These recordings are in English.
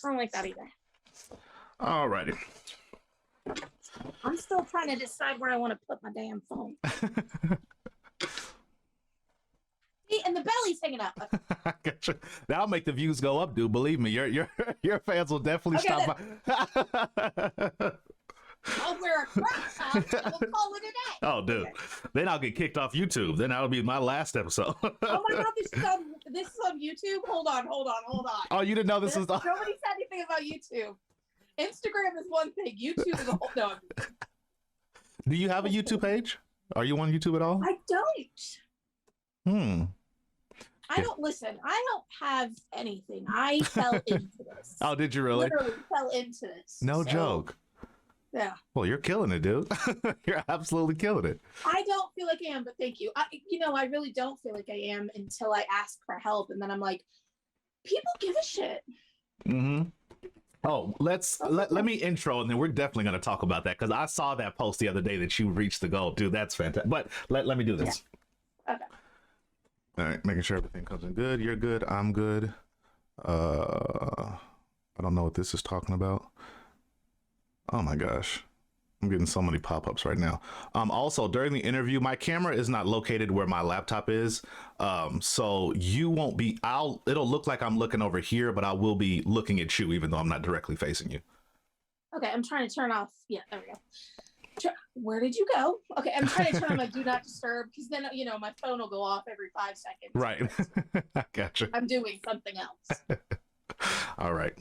I don't like that either. All righty. I'm still trying to decide where I want to put my damn phone. See, and the belly's hanging up. I gotcha. That'll make the views go up, dude. Believe me, your fans will definitely stop by. I'll wear a crop top and we'll call it a day. Oh, dude. Okay. Then I'll get kicked off YouTube. Then that'll be my last episode. Oh my God, this is on YouTube? Hold on. Oh, you didn't know this was on? Nobody said anything about YouTube. Instagram is one thing. YouTube is a whole no. Do you have a YouTube page? Are you on YouTube at all? I don't. I don't listen. I don't have anything. I fell into this. Oh, did you really? Literally fell into this. No joke. Yeah. Well, you're killing it, dude. You're absolutely killing it. I don't feel like I am, but thank you. I really don't feel like I am until I ask for help, and then I'm like, people give a shit. Mm-hmm. Oh, let me intro, and then we're definitely going to talk about that, because I saw that post the other day that you reached the goal. Dude, that's fantastic. But let me do this. Yeah. Okay. All right, making sure everything comes in good. You're good. I'm good. I don't know what this is talking about. Oh my gosh. I'm getting so many pop-ups right now. Also, during the interview, my camera is not located where my laptop is. So you won't be, it'll look like I'm looking over here, but I will be looking at you, even though I'm not directly facing you. Okay, I'm trying to turn off. Yeah, there we go. Where did you go? Okay, I'm trying to turn on my do not disturb, because then, my phone will go off every 5 seconds. Right. I gotcha. I'm doing something else. All right.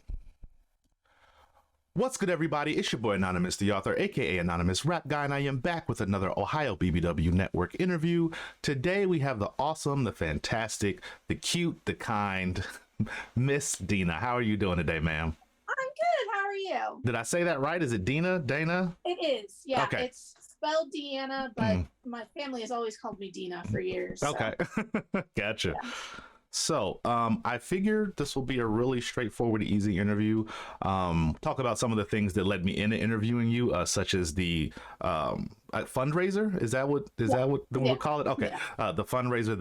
What's good, everybody? It's your boy Anonymous, the author, aka Anonymous Rap Guy, and I am back with another Ohio BBW Network interview. Today we have the awesome, the fantastic, the cute, the kind Miss Dina. How are you doing today, ma'am? I'm good. How are you? Did I say that right? Is it Dina? Dana? It is. Yeah. Okay. It's spelled Deanna, but my family has always called me Dina for years. Okay. So. Gotcha. Yeah. So I figured this will be a really straightforward, easy interview. Talk about some of the things that led me into interviewing you, such as the fundraiser. Is that what we'll call it? Okay. Yeah. The fundraiser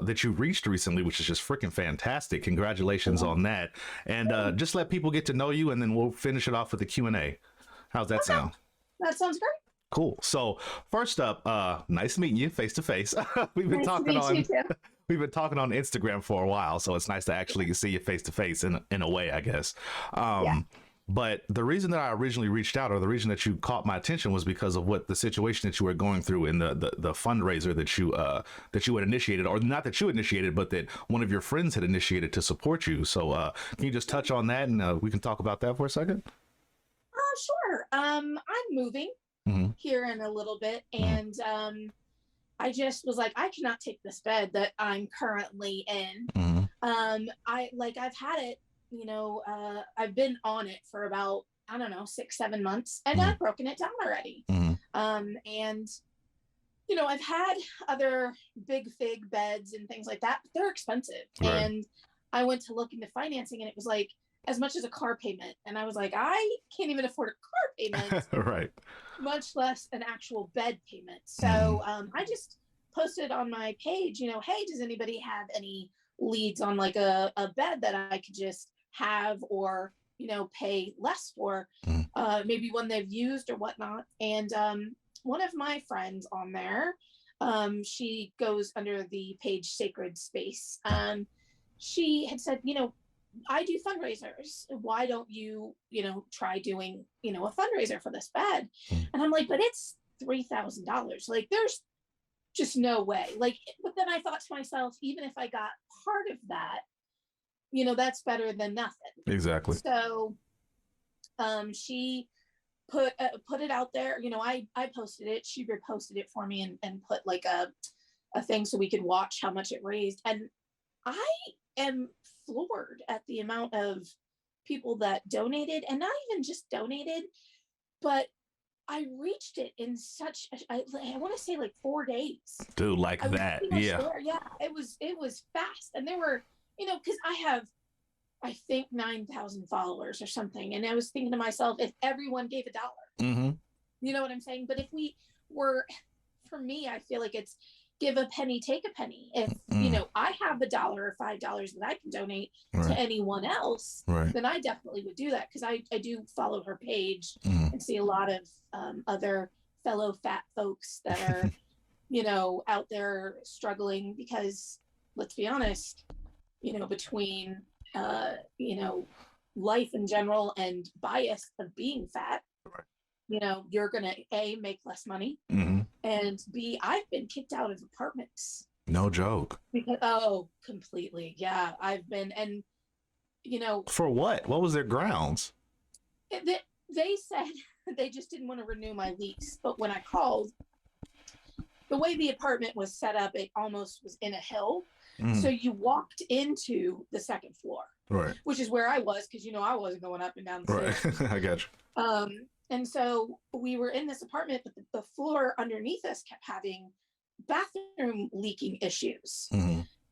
that you reached recently, which is just freaking fantastic. Congratulations on that. And just let people get to know you, and then we'll finish it off with the Q&A. How's that sound? That sounds great. Cool. So first up, nice meeting you face to face. We've been talking on. We've been talking on Instagram for a while, so it's nice to actually see you face to face in a way, I guess. But the reason that I originally reached out, or the reason that you caught my attention, was because of what the situation that you were going through in the fundraiser that you had initiated, or not that you initiated, but that one of your friends had initiated to support you. So can you just touch on that, and we can talk about that for a second? Sure. I'm moving here in a little bit, and I just was like, I cannot take this bed that I'm currently in. I've had it, I've been on it for about, 6-7 months, and I've broken it down already. And I've had other big fig beds and things like that, but they're expensive. Right. And I went to look into financing, and it was like as much as a car payment. And I was like, I can't even afford a car payment. Right. Much less an actual bed payment. So I just posted on my page, hey, does anybody have any leads on like a bed that I could just have, or, pay less for, maybe one they've used or whatnot. And one of my friends on there, she goes under the page Sacred Space. She had said, I do fundraisers. Why don't you, try doing, a fundraiser for this bed? And I'm like, but it's $3,000. Like, there's just no way. Like, but then I thought to myself, even if I got part of that, that's better than nothing. Exactly. So, she put it out there. I posted it. She reposted it for me and put like a thing so we could watch how much it raised. And I am floored at the amount of people that donated, and not even just donated, but I reached it in such I want to say like 4 days. Dude, like that. Yeah. There. Yeah. It was fast. And there were, because I have, I think 9,000 followers or something. And I was thinking to myself, if everyone gave $1, you know what I'm saying? But if we were, for me, I feel like it's give a penny, take a penny. If, you know, I have $1 or $5 that I can donate to anyone else, then I definitely would do that. Cause I do follow her page and see a lot of other fellow fat folks that are, you know, out there struggling because let's be honest, you know, between, you know, life in general and bias of being fat, you know, you're going to A, make less money, and B, I've been kicked out of apartments. No joke. Because, oh, completely. Yeah, I've been, and, you know. For what? What was their grounds? They said they just didn't want to renew my lease. But when I called, the way the apartment was set up, it almost was in a hill. So you walked into the second floor, which is where I was, because, you know, I wasn't going up and down the stairs. I got you. And so we were in this apartment, but the floor underneath us kept having bathroom leaking issues.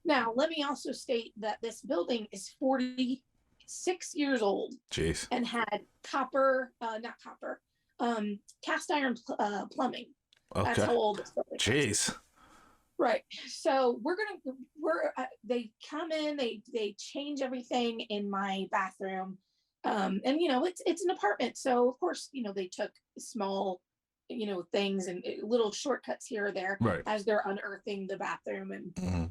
Now, let me also state that this building is 46 years old. Jeez. And had cast iron plumbing. Okay. That's how old this building is. Jeez. Right. So they come in, they change everything in my bathroom. And, you know, it's an apartment. So, of course, you know, they took small, you know, things and little shortcuts here or there as they're unearthing the bathroom. And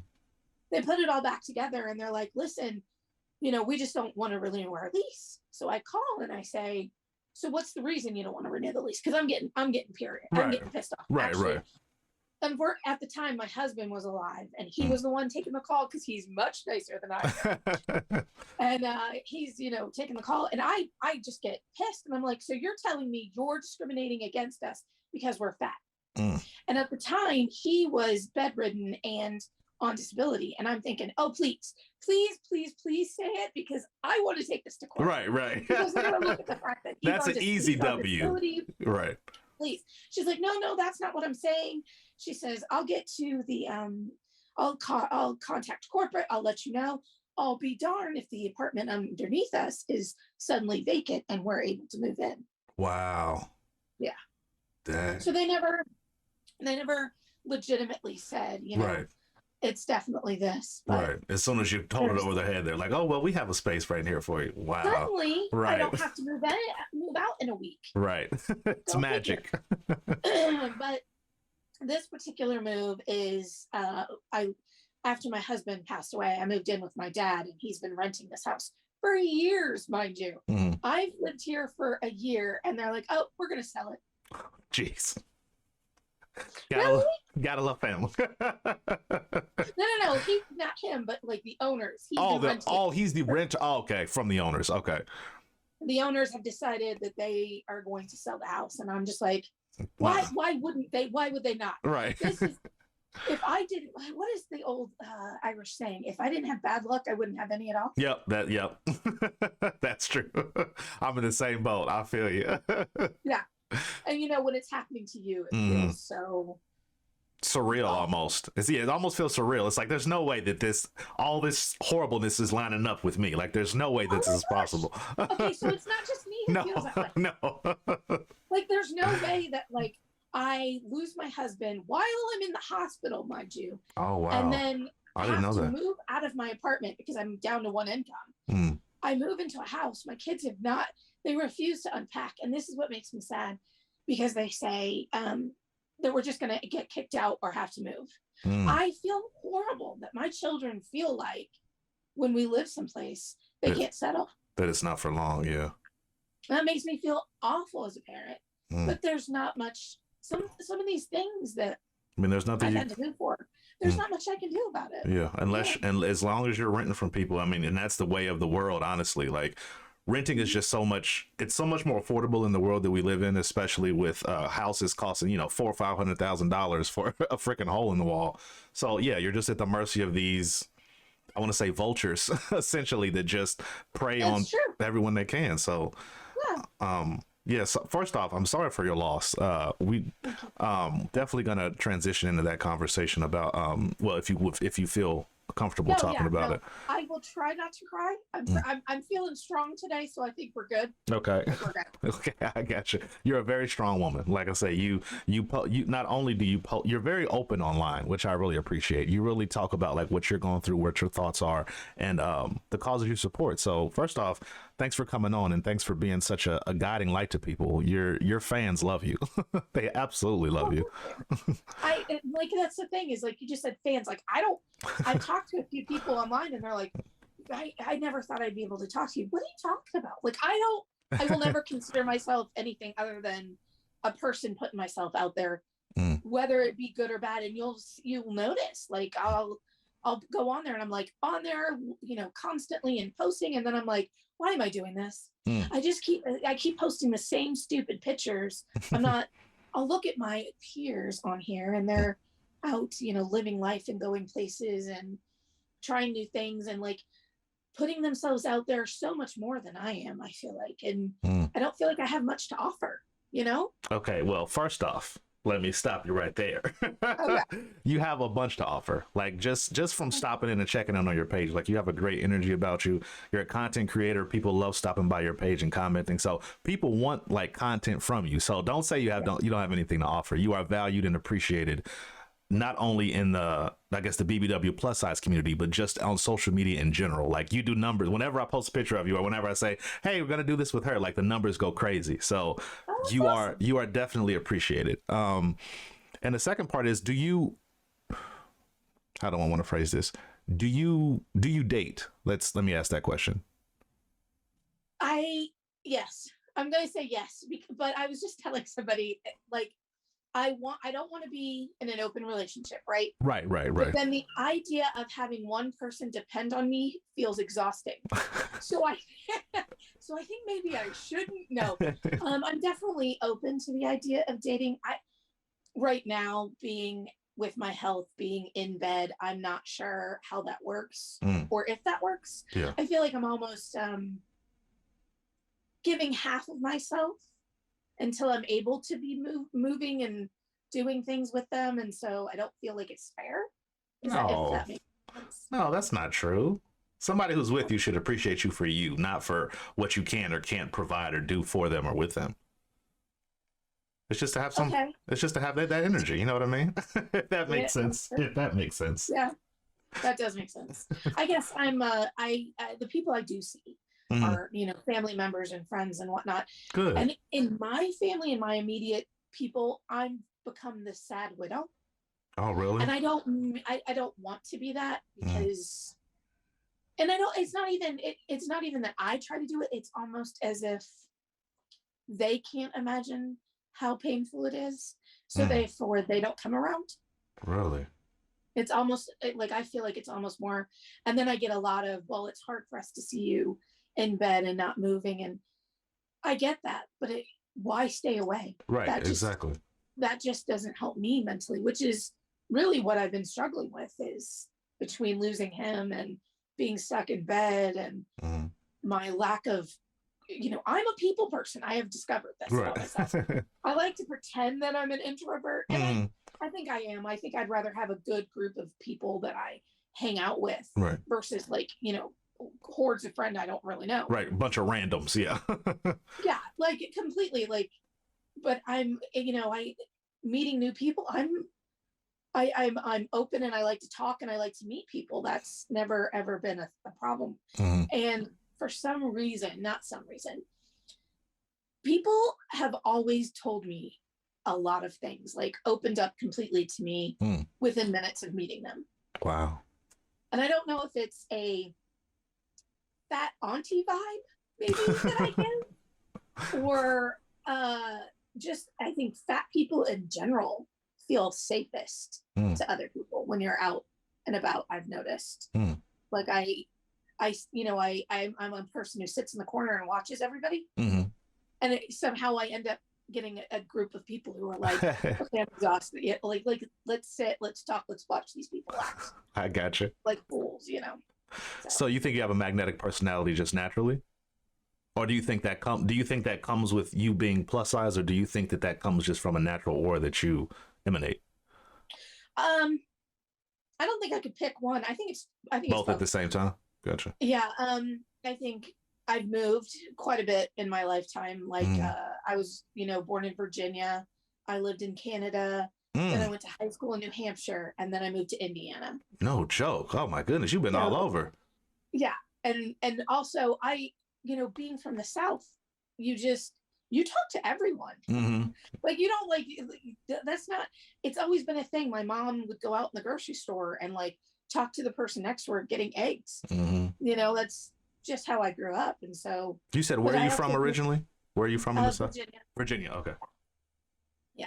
they put it all back together. And they're like, listen, you know, we just don't want to renew our lease. So I call and I say, so what's the reason you don't want to renew the lease? Because I'm getting period. I'm getting pissed off. Actually, and at the time, my husband was alive, and he was the one taking the call because he's much nicer than I am. And he's, you know, taking the call, and I just get pissed, and I'm like, so you're telling me you're discriminating against us because we're fat? And at the time, he was bedridden and on disability, and I'm thinking, oh, please say it, because I want to take this to court. Right. Because they're gonna look at the fact that that's an easy W. Right. Please. She's like, no, that's not what I'm saying. She says, I'll get to the, I'll contact corporate. I'll let you know. I'll be darned if the apartment underneath us is suddenly vacant and we're able to move in. Wow. Yeah. Dang. So they never legitimately said, you know, it's definitely this. Right. As soon as you told it over their head, they're like, oh, well, we have a space right here for you. Wow. Suddenly, I don't have to move out in a week. Right. It's magic. But this particular move is, after my husband passed away, I moved in with my dad, and he's been renting this house for years, mind you. I've lived here for a year, and they're like, oh, we're going to sell it. Jeez. Really? Gotta love family. No. He, not him, but like the owners. He's the renter. Oh, okay, from the owners. Okay. The owners have decided that they are going to sell the house, and I'm just like, why wouldn't they? Why would they not? Right. If I didn't, what is the old Irish saying? If I didn't have bad luck, I wouldn't have any at all. Yep. That's true. I'm in the same boat. I feel you. Yeah. And you know, when it's happening to you, it feels so surreal almost. It almost feels surreal. It's like there's no way that all this horribleness is lining up with me. Like there's no way that this is possible. Okay, so it's not just me who feels that way. No. Like there's no way that like I lose my husband while I'm in the hospital, mind you. Oh wow. And then I didn't know that. Move out of my apartment because I'm down to one income. I move into a house. My kids they refuse to unpack. And this is what makes me sad, because they say that we're just going to get kicked out or have to move. I feel horrible that my children feel like when we live someplace, they can't settle. That it's not for long, yeah. That makes me feel awful as a parent. But there's not much, some of these things that there's nothing I've had to move for. There's not much I can do about it. Yeah, and as long as you're renting from people, and that's the way of the world, honestly. Like, renting is just it's so much more affordable in the world that we live in, especially with houses costing, $400,000 or $500,000 for a freaking hole in the wall. So yeah, you're just at the mercy of these, I want to say vultures, essentially, that just prey on everyone they can. So yes, first off, I'm sorry for your loss. We definitely gonna transition into that conversation about if you feel comfortable talking about it. I will try not to cry. I'm feeling strong today, so I think we're good. Okay. We're good. Okay, I got you. You're a very strong woman. Like I say, you not only do you you're very open online, which I really appreciate. You really talk about like what you're going through, what your thoughts are, and the causes you support. So first off, thanks for coming on, and thanks for being such a guiding light to people. Your fans love you. They absolutely love you. I like, that's the thing, is like you just said, fans. Like I've talked to a few people online, and they're like, I never thought I'd be able to talk to you. What are you talking about? Like I will never consider myself anything other than a person putting myself out there, whether it be good or bad. And you'll notice, like I'll go on there and I'm like on there, constantly and posting, and then I'm like, why am I doing this? I keep posting the same stupid pictures. I'll look at my peers on here, and they're out, living life and going places and trying new things and like putting themselves out there so much more than I am, I feel like. And I don't feel like I have much to offer, Okay, well, first off, let me stop you right there. Okay. You have a bunch to offer. Like just from stopping in and checking in on your page, like you have a great energy about you. You're a content creator. People love stopping by your page and commenting. So people want like content from you. So don't say you don't have anything to offer. You are valued and appreciated, not only in the BBW plus size community, but just on social media in general. Like you do numbers. Whenever I post a picture of you, or whenever I say, hey, we're going to do this with her, like the numbers go crazy. So you are definitely appreciated. And the second part is, how do I want to phrase this? Do you date? Let me ask that question. Yes, I'm going to say yes, but I was just telling somebody, like, I don't want to be in an open relationship, right? Right. But then the idea of having one person depend on me feels exhausting. So I think maybe I shouldn't. No, I'm definitely open to the idea of dating. Right now, being with my health, being in bed, I'm not sure how that works or if that works. Yeah. I feel like I'm almost giving half of myself until I'm able to be moving and doing things with them. And so I don't feel like it's fair. If that makes sense. No, that's not true. Somebody who's with you should appreciate you for you, not for what you can or can't provide or do for them or with them. It's just to have it's just to have that energy. You know what I mean? If that makes sense. If that makes sense. Yeah, that does make sense. I guess I'm, the people I do see are, family members and friends and whatnot. Good. And in my family and my immediate people, I've become the sad widow. Oh, really? And I don't want to be that, because, and it's not even that I try to do it. It's almost as if they can't imagine how painful it is. So therefore they don't come around. Really? It's almost like, I feel like it's almost more, and then I get a lot of, well, it's hard for us to see you in bed and not moving. And I get that, but why stay away? Right. Exactly. That just doesn't help me mentally, which is really what I've been struggling with, is between losing him and being stuck in bed and my lack of, I'm a people person. I have discovered this about myself. I like to pretend that I'm an introvert, and I think I am. I think I'd rather have a good group of people that I hang out with versus like, hordes of friends I don't really know. Right. A bunch of randoms. Yeah. Yeah. Like completely, like, but I'm, meeting new people. I'm open, and I like to talk, and I like to meet people. That's never, ever been a problem. And for some reason, people have always told me a lot of things, like opened up completely to me within minutes of meeting them. Wow. And I don't know if it's a fat auntie vibe, maybe, that I get, or just, I think fat people in general feel safest to other people when you're out and about. I've noticed, like I'm a person who sits in the corner and watches everybody, and somehow I end up getting a group of people who are like, okay, I'm exhausted. Yeah, like let's sit, let's talk, let's watch these people act. I gotcha. Like fools, So you think you have a magnetic personality just naturally? Or do you think that comes with you being plus size, or do you think that comes just from a natural aura that you emanate? I don't think I could pick one. I think it's both at the same time. Gotcha. Yeah. I think I've moved quite a bit in my lifetime. Like I was, born in Virginia. I lived in Canada. Then I went to high school in New Hampshire, and then I moved to Indiana. No joke. Oh my goodness, you've been all over. Yeah. And also I, being from the South, you talk to everyone. Like, you don't that's not, it's always been a thing. My mom would go out in the grocery store and like talk to the person next to her getting eggs. That's just how I grew up. And so you said, where are you from originally? Where are you from in the South? Virginia. Virginia. Okay. Yeah.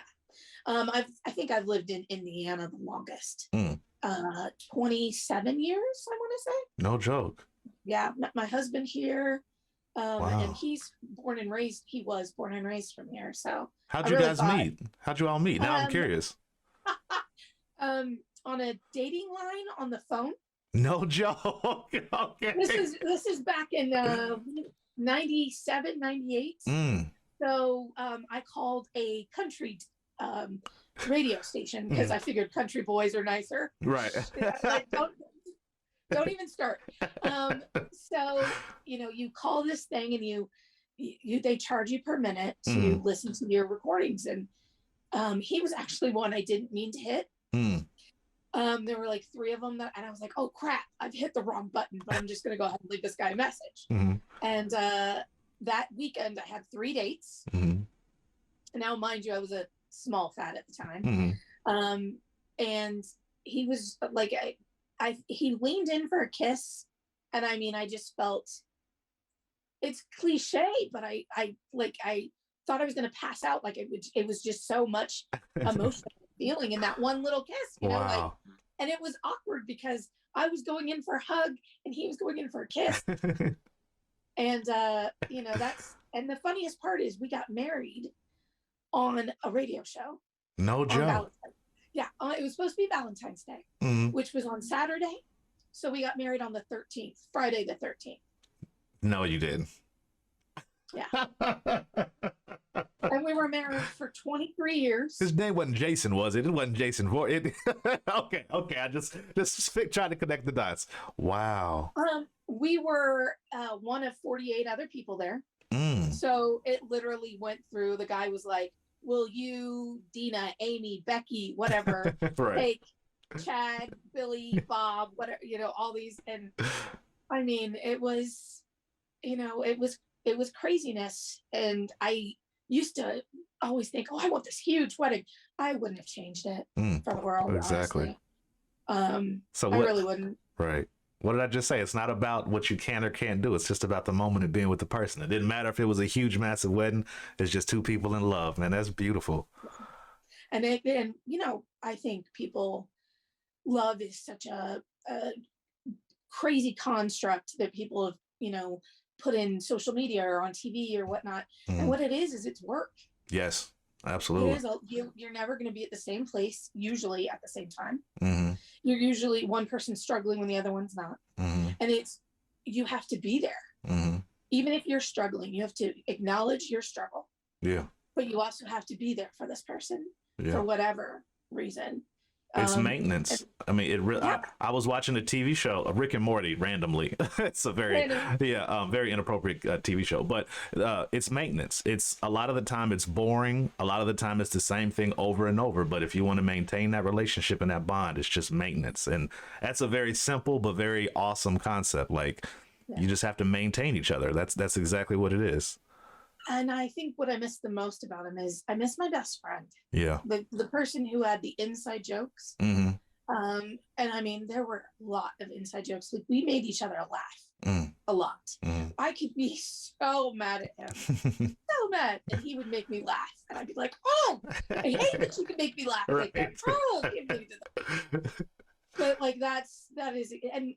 I think I've lived in Indiana the longest. 27 years, I want to say. No joke. Yeah. Met my husband here. And he was born and raised from here. So how'd you guys meet? How'd you all meet? Now I'm curious. On a dating line on the phone. No joke. Okay. This is back in 97, 98. So I called a country radio station because I figured country boys are nicer. Right. Like, don't even start. So you call this thing and they charge you per minute to listen to your recordings. And he was actually one I didn't mean to hit. There were like 3 of them and I was like, oh crap, I've hit the wrong button, but I'm just going to go ahead and leave this guy a message. And that weekend I had 3 dates. Now, mind you, I was a small fat at the time. And he was like, he leaned in for a kiss. And I mean, I just felt, it's cliche, but I thought I was going to pass out. Like it was just so much emotional feeling in that one little kiss, wow. And it was awkward because I was going in for a hug and he was going in for a kiss. And, and the funniest part is we got married on a radio show. No joke. Yeah. It was supposed to be Valentine's Day, which was on Saturday. So we got married on the 13th, Friday the 13th. No, you didn't. Yeah. And we were married for 23 years. His name wasn't Jason, was it? It wasn't Jason. Okay. I just trying to connect the dots. Wow. We were one of 48 other people there. So it literally went through. The guy was like, will you, Dina, Amy, Becky, whatever, take Chad, Billy, Bob, whatever, all these. And I mean, it was craziness. And I used to always think, oh, I want this huge wedding. I wouldn't have changed it for the world. Exactly. So I really wouldn't. Right. What did I just say? It's not about what you can or can't do. It's just about the moment of being with the person. It didn't matter if it was a huge, massive wedding. It's just 2 people in love, man. That's beautiful. And I think love is such a crazy construct that people have, put in social media or on TV or whatnot. And what it is it's work. Yes, absolutely. You're never going to be at the same place, usually at the same time. You're usually one person struggling when the other one's not. And you have to be there. Even if you're struggling, you have to acknowledge your struggle. Yeah. But you also have to be there for this person for whatever reason. It's maintenance. I mean, it really. Yeah. I was watching a TV show, Rick and Morty, randomly. It's a very inappropriate TV show, but it's maintenance. It's a lot of the time it's boring. A lot of the time it's the same thing over and over. But if you want to maintain that relationship and that bond, it's just maintenance, and that's a very simple but very awesome concept. Like you just have to maintain each other. That's exactly what it is. And I think what I miss the most about him is I miss my best friend. Yeah. The person who had the inside jokes. And I mean, there were a lot of inside jokes. Like we made each other laugh a lot. I could be so mad at him. So mad. And he would make me laugh. And I'd be like, oh, I hate that you can make me laugh like that. Oh, I can't believe you did that. But like that is, and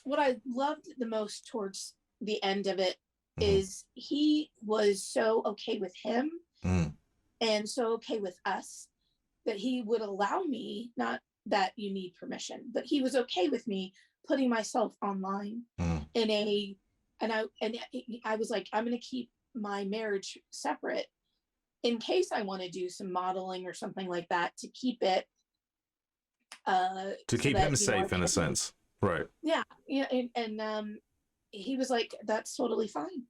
what I loved the most towards the end of it is he was so okay with him and so okay with us that he would allow me, not that you need permission, but he was okay with me putting myself online I was like, I'm going to keep my marriage separate in case I want to do some modeling or something like that to keep it To keep him safe in a sense. Right. Yeah. Yeah. And he was like, that's totally fine.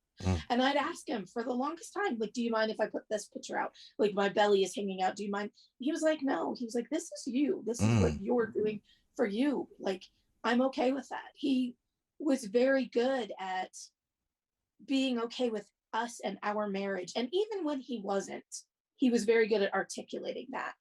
And I'd ask him for the longest time, like, do you mind if I put this picture out? Like, my belly is hanging out. Do you mind? He was like, no. He was like, this is you. This is what you're doing for you. Like, I'm okay with that. He was very good at being okay with us and our marriage. And even when he wasn't, he was very good at articulating that.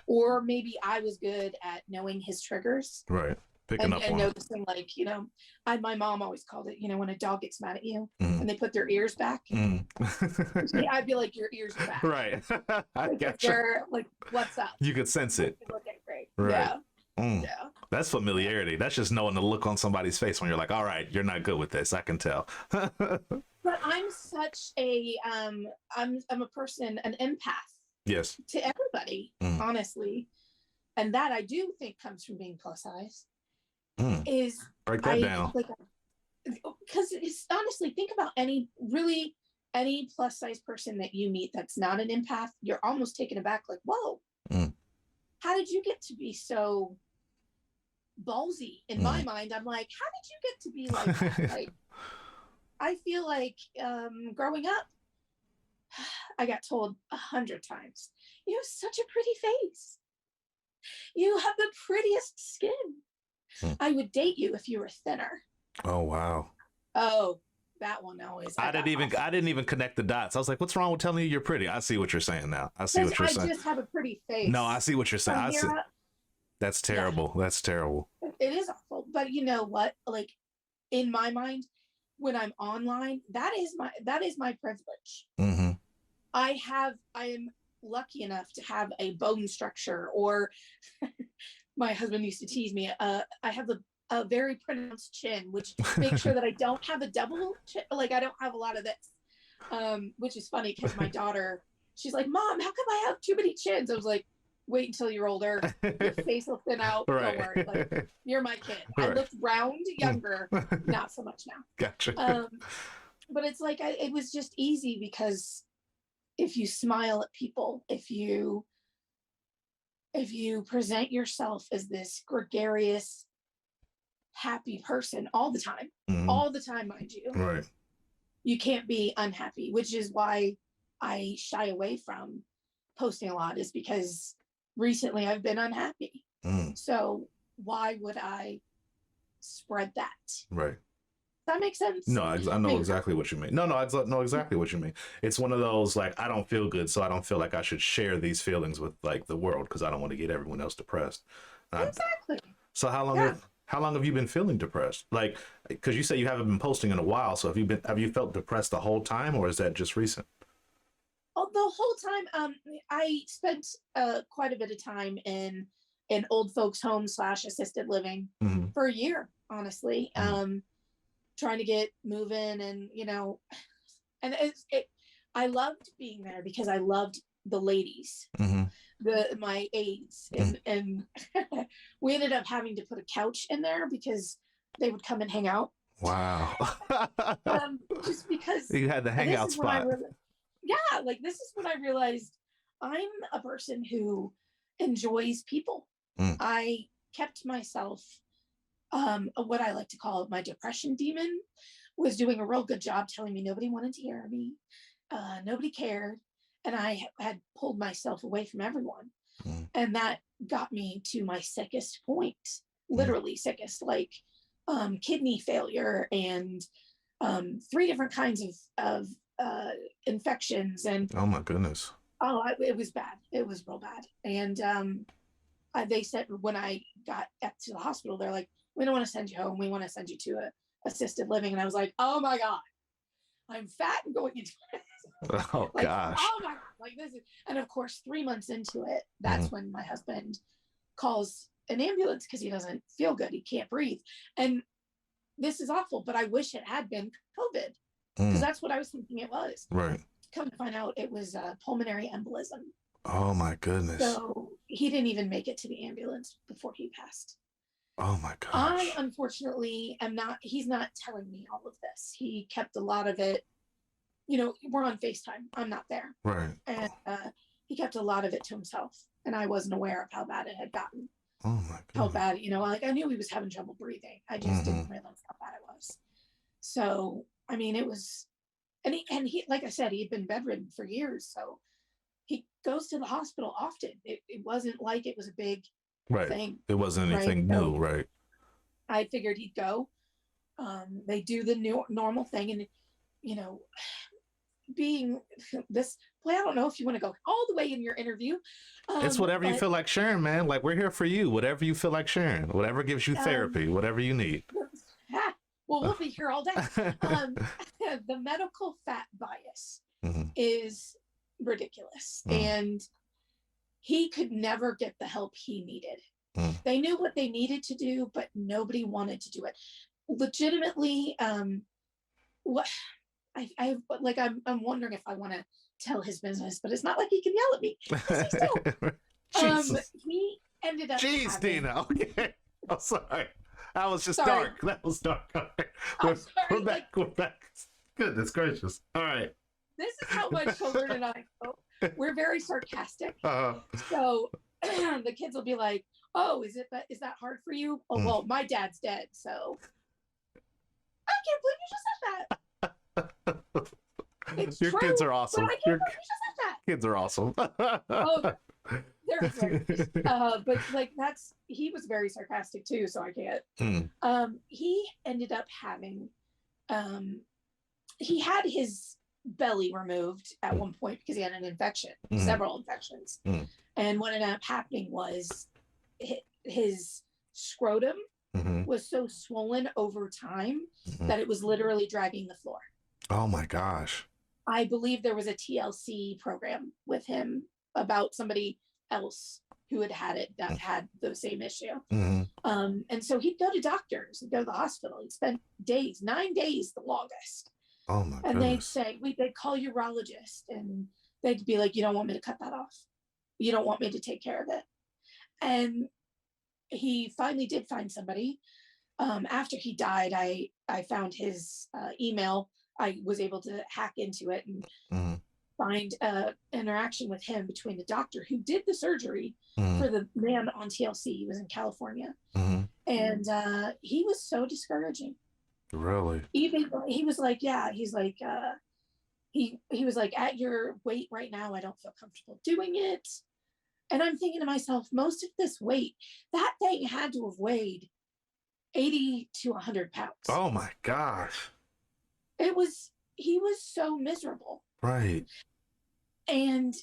Or maybe I was good at knowing his triggers. Right. Picking up and on noticing, like, you know, my mom always called it, you know, when a dog gets mad at you and they put their ears back. I'd be like, your ears are back. Right. I like, gotcha. they're like, what's up? You could sense it. Okay, great. Right. Yeah. Yeah. That's familiarity. That's just knowing the look on somebody's face when you're like, all right, you're not good with this. I can tell. But I'm such a I'm a person, an empath. Yes. To everybody, honestly. And that I do think comes from being plus size. Is break that down. Like, because it's honestly, think about any plus size person that you meet that's not an empath, you're almost taken aback, like, whoa, how did you get to be so ballsy? In my mind, I'm like, how did you get to be like that? Like, I feel like growing up, I got told 100 times, you have such a pretty face. You have the prettiest skin. I would date you if you were thinner. Oh, wow. Oh, that one always. I didn't even connect the dots. I was like, what's wrong with telling you you're pretty? I see what you're saying now. I see what you're saying. I just have a pretty face. No, I see what you're saying. That's terrible. Yeah. That's terrible. It is awful. But you know what? Like, in my mind, when I'm online, that is my privilege. I am lucky enough to have a bone structure, or my husband used to tease me, I have a very pronounced chin, which makes sure that I don't have a double chin. Like, I don't have a lot of this, which is funny because my daughter, she's like, Mom, how come I have too many chins? I was like, wait until you're older, your face will thin out. Right. Don't worry, like, you're my kid. Right. I looked round, younger, not so much now. Gotcha. But it's like, it was just easy because if you smile at people, if you present yourself as this gregarious, happy person all the time, mind you, right, you can't be unhappy, which is why I shy away from posting a lot, is because recently I've been unhappy. So why would I spread that? Right. Does that make sense? No, I know exactly what you mean. No, I know exactly what you mean. It's one of those, like, I don't feel good, so I don't feel like I should share these feelings with, like, the world, because I don't want to get everyone else depressed. Exactly. So how long have you been feeling depressed? Like, because you say you haven't been posting in a while, so have you felt depressed the whole time, or is that just recent? Oh, the whole time. I spent quite a bit of time in old folks' home / assisted living for a year, honestly. Trying to get moving, and you know, and I loved being there because I loved the ladies, my aides, and we ended up having to put a couch in there because they would come and hang out. Wow. Just because you had the hangout spot. Like, this is when I realized I'm a person who enjoys people. I kept myself, what I like to call my depression demon was doing a real good job telling me nobody wanted to hear me, nobody cared, and I had pulled myself away from everyone. And that got me to my sickest point, literally sickest, like kidney failure and 3 different kinds of infections. And oh my goodness. It was bad. It was real bad. And they said when I got up to the hospital, they're like, we don't want to send you home. We want to send you to a assisted living. And I was like, oh my God, I'm fat and going into it. Oh like, gosh. Oh my God. Like, this is, and of course, 3 months into it, that's when my husband calls an ambulance because he doesn't feel good. He can't breathe. And this is awful, but I wish it had been COVID, because that's what I was thinking it was. Right. Come to find out, it was a pulmonary embolism. Oh my goodness. So he didn't even make it to the ambulance before he passed. Oh my gosh. I unfortunately he's not telling me all of this. He kept a lot of it, you know, we're on FaceTime. I'm not there. Right. And he kept a lot of it to himself. And I wasn't aware of how bad it had gotten. Oh my how God. bad, like I knew he was having trouble breathing. I just didn't realize how bad it was. So, I mean, it was, and he, like I said, he had been bedridden for years. So he goes to the hospital often. It wasn't like it was a big thing. It wasn't anything right? new, So right? I figured he'd go. They do the normal thing. And, being this, boy, I don't know if you want to go all the way in your interview. It's whatever you feel like sharing, man. Like, we're here for you. Whatever you feel like sharing, whatever gives you therapy, whatever you need. Well, we'll be here all day. The medical fat bias is ridiculous. And he could never get the help he needed. They knew what they needed to do, but nobody wanted to do it. Legitimately, what I'm wondering if I want to tell his business, but it's not like he can yell at me. He ended up Jeez, Dina. Okay. I'm sorry. That was just dark. That was dark. All right. We're back. We're back. Goodness gracious. All right. This is how my children and I go. We're very sarcastic. So the kids will be like, "Oh, is that hard for you?" Oh, well, my dad's dead, so I can't believe you just said that. It's Your true, kids are awesome. But I can't believe you just said that. Kids are awesome. Oh, they're great. But like he was very sarcastic too, so I can't. He ended up having he had his belly removed at one point because he had an infection, several infections. And what ended up happening was his scrotum was so swollen over time that it was literally dragging the floor. Oh my gosh. I believe there was a TLC program with him about somebody else who had it that had the same issue. And so he'd go to doctors, he'd go to the hospital, he'd spend days, 9 days, the longest. Oh my and goodness. They'd say, they'd call urologist and they'd be like, "You don't want me to cut that off. You don't want me to take care of it." And he finally did find somebody. After he died, I found his email. I was able to hack into it and find an interaction with him between the doctor who did the surgery for the man on TLC. He was in California. And he was so discouraging. Really? Even he was like, yeah, he's like, he was like, "At your weight right now, I don't feel comfortable doing it." And I'm thinking to myself, most of this weight, that thing had to have weighed 80 to 100 pounds. Oh my gosh. He was so miserable. Right. And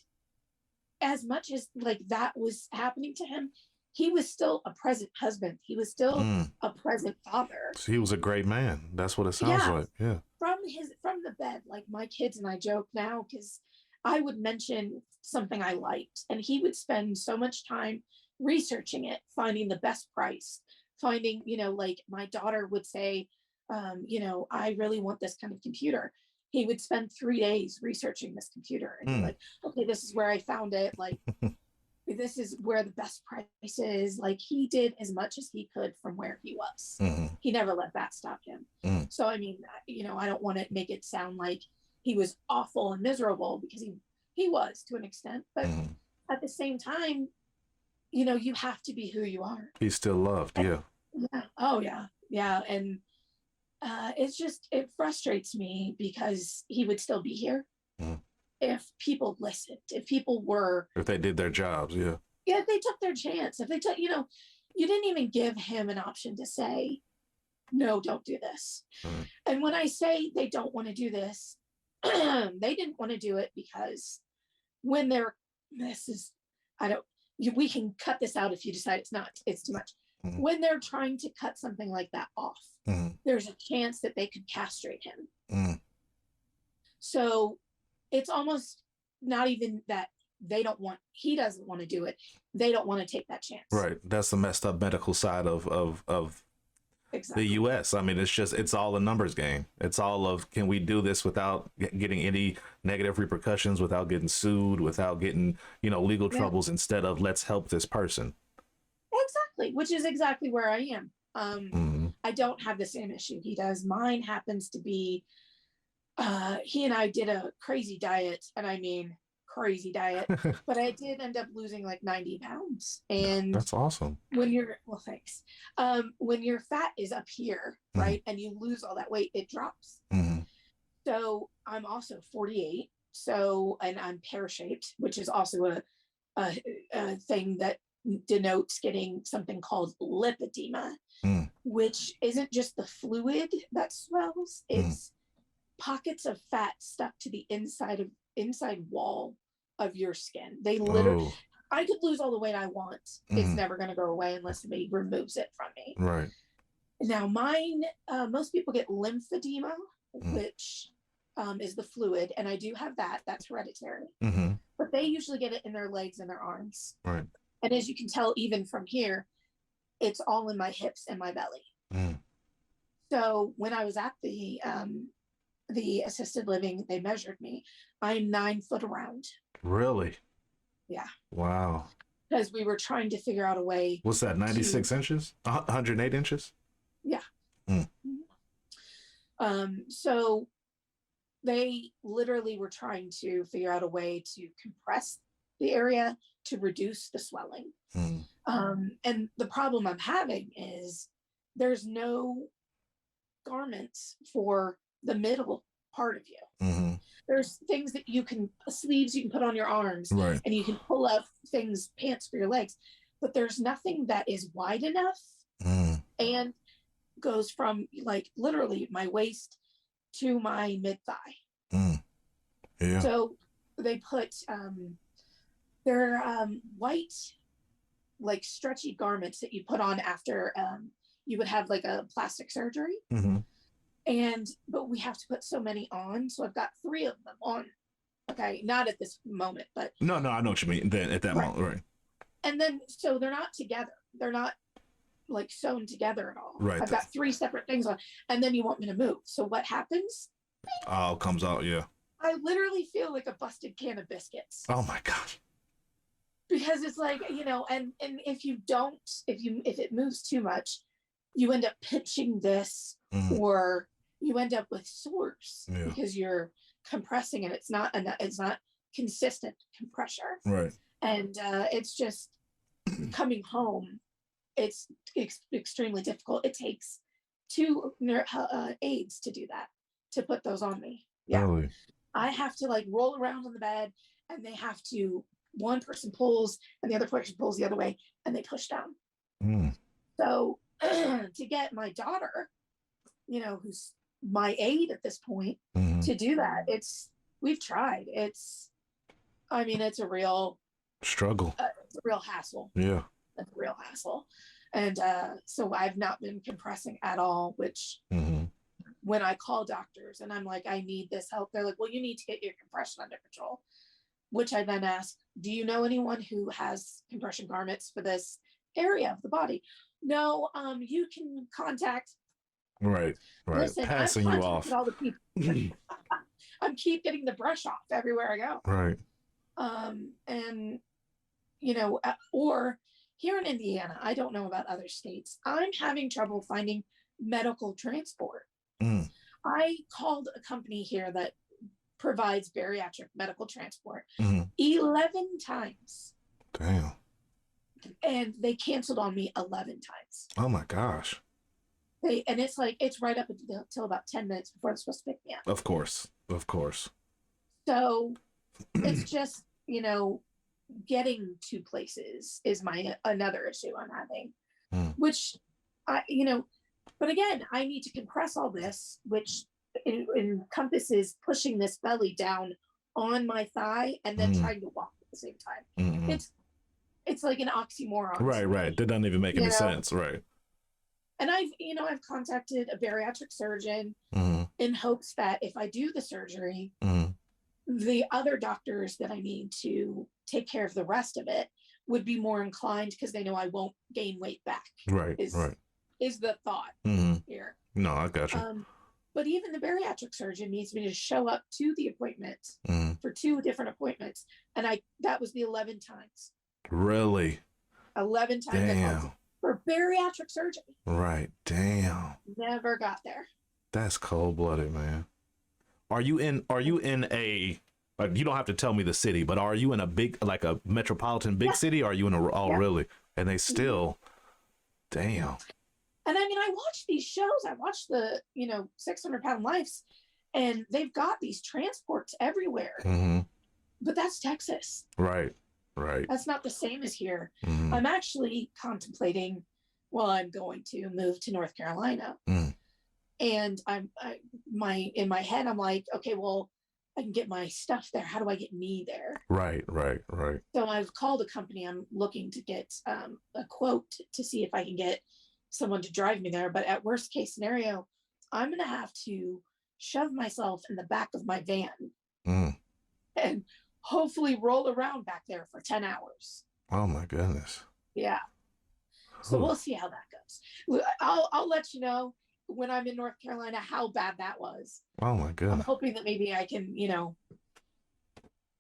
as much as like that was happening to him, he was still a present husband. He was still a present father. So he was a great man. That's what it sounds like. Yeah. From the bed, like my kids and I joke now because I would mention something I liked and he would spend so much time researching it, finding the best price, finding, like my daughter would say, "I really want this kind of computer." He would spend 3 days researching this computer and be like, "Okay, this is where I found it. Like, this is where the best price is." Like he did as much as he could from where he was. He never let that stop him. So, I mean, I don't want to make it sound like he was awful and miserable because he was to an extent, but at the same time, you have to be who you are. He's still loved. Yeah. Yeah. Oh yeah. Yeah. And it frustrates me because he would still be here if people listened, if they did their jobs. Yeah. Yeah. If they took their chance, if they took, you didn't even give him an option to say, "No, don't do this." And when I say they don't want to do this, they didn't want to do it because when we can cut this out if you decide it's too much. When they're trying to cut something like that off, there's a chance that they could castrate him. So it's almost not even that he doesn't want to do it. They don't want to take that chance. Right. That's the messed up medical side of exactly. the US. I mean, it's all a numbers game. It's all of, can we do this without getting any negative repercussions, without getting sued, without getting, legal troubles, instead of let's help this person. Exactly. Which is exactly where I am. I don't have the same issue he does. Mine happens to be, he and I did a crazy diet, and I mean crazy diet, but I did end up losing like 90 pounds. And that's awesome. When you're, well, thanks. When your fat is up here, right, and you lose all that weight, it drops. So I'm also 48. So, and I'm pear-shaped, which is also a thing that denotes getting something called lipedema, which isn't just the fluid that swells, it's pockets of fat stuck to the inside wall of your skin. They literally, I could lose all the weight I want. It's never going to go away unless somebody removes it from me. Right. Now mine, most people get lymphedema, which is the fluid, and I do have that. That's hereditary. But they usually get it in their legs and their arms. Right. And as you can tell, even from here, it's all in my hips and my belly. So when I was at the assisted living, they measured me. I'm 9 foot around. Really? Yeah. Wow. Because we were trying to figure out a way. What's that? 96 inches? 108 inches? Yeah. So they literally were trying to figure out a way to compress the area to reduce the swelling. And the problem I'm having is there's no garments for the middle part of you. There's things that you can, sleeves you can put on your arms, right, and you can pull up things, pants for your legs, but there's nothing that is wide enough and goes from like literally my waist to my mid-thigh. Yeah. So they put they're white, like stretchy garments that you put on after you would have like a plastic surgery. But we have to put so many on, so I've got 3 of them on. Okay, not at this moment, but no, I know what you mean. Then at that moment, right? And then so they're not together. They're not like sewn together at all. Right. I've got 3 separate things on, and then you want me to move. So what happens? Oh, comes out, yeah. I literally feel like a busted can of biscuits. Oh my gosh. Because it's like, you know, and if it moves too much, you end up pinching this, or you end up with sores because you're compressing and it's not consistent compression. Right. And it's just coming home. It's extremely difficult. It takes 2 aides to do that, to put those on me. Yeah. Really? I have to like roll around on the bed, and they have to, one person pulls and the other person pulls the other way, and they push down. So to get my daughter, you know, who's my aide at this point, to do that, we've tried. It's a real struggle. It's a real hassle. Yeah. It's a real hassle. And so I've not been compressing at all, which when I call doctors and I'm like, I need this help, they're like, well, you need to get your compression under control, which I then ask, do you know anyone who has compression garments for this area of the body? No, you can contact. Right. Listen, passing you off. All the people. I keep getting the brush off everywhere I go. Right. And you know, or here in Indiana, I don't know about other states, I'm having trouble finding medical transport. I called a company here that provides bariatric medical transport 11 times. Damn. And they canceled on me 11 times. Oh my gosh. And it's like, it's right up until about 10 minutes before they're supposed to pick me up. Of course. So it's just, you know, getting to places is another issue I'm having, which but again, I need to compress all this, which encompasses pushing this belly down on my thigh and then trying to walk at the same time. It's like an oxymoron. Right. That doesn't even make any sense. Right. And I've contacted a bariatric surgeon in hopes that if I do the surgery, the other doctors that I need to take care of the rest of it would be more inclined, because they know I won't gain weight back. Right. Is the thought here. No, I got you. But even the bariatric surgeon needs me to show up to the appointment for 2 different appointments. And that was the 11 times. Really? 11 times. Damn. For bariatric surgery. Right. Damn. Never got there. That's cold-blooded, man. Are you in a Like, you don't have to tell me the city, but are you in a big, like a metropolitan big city? Or are you in a, oh, really? And they still, damn. And I mean, I watch these shows. I watch the, 600-pound Lives, and they've got these transports everywhere. But that's Texas. Right. That's not the same as here. I'm actually contemplating, I'm going to move to North Carolina. And in my head, I'm like, okay, well, I can get my stuff there. How do I get me there? Right. So I've called a company. I'm looking to get a quote to see if I can get someone to drive me there. But at worst case scenario, I'm going to have to shove myself in the back of my van and hopefully roll around back there for 10 hours. Oh my goodness. Yeah. So we'll see how that goes. I'll let you know when I'm in North Carolina how bad that was. Oh my God. I'm hoping that maybe I can,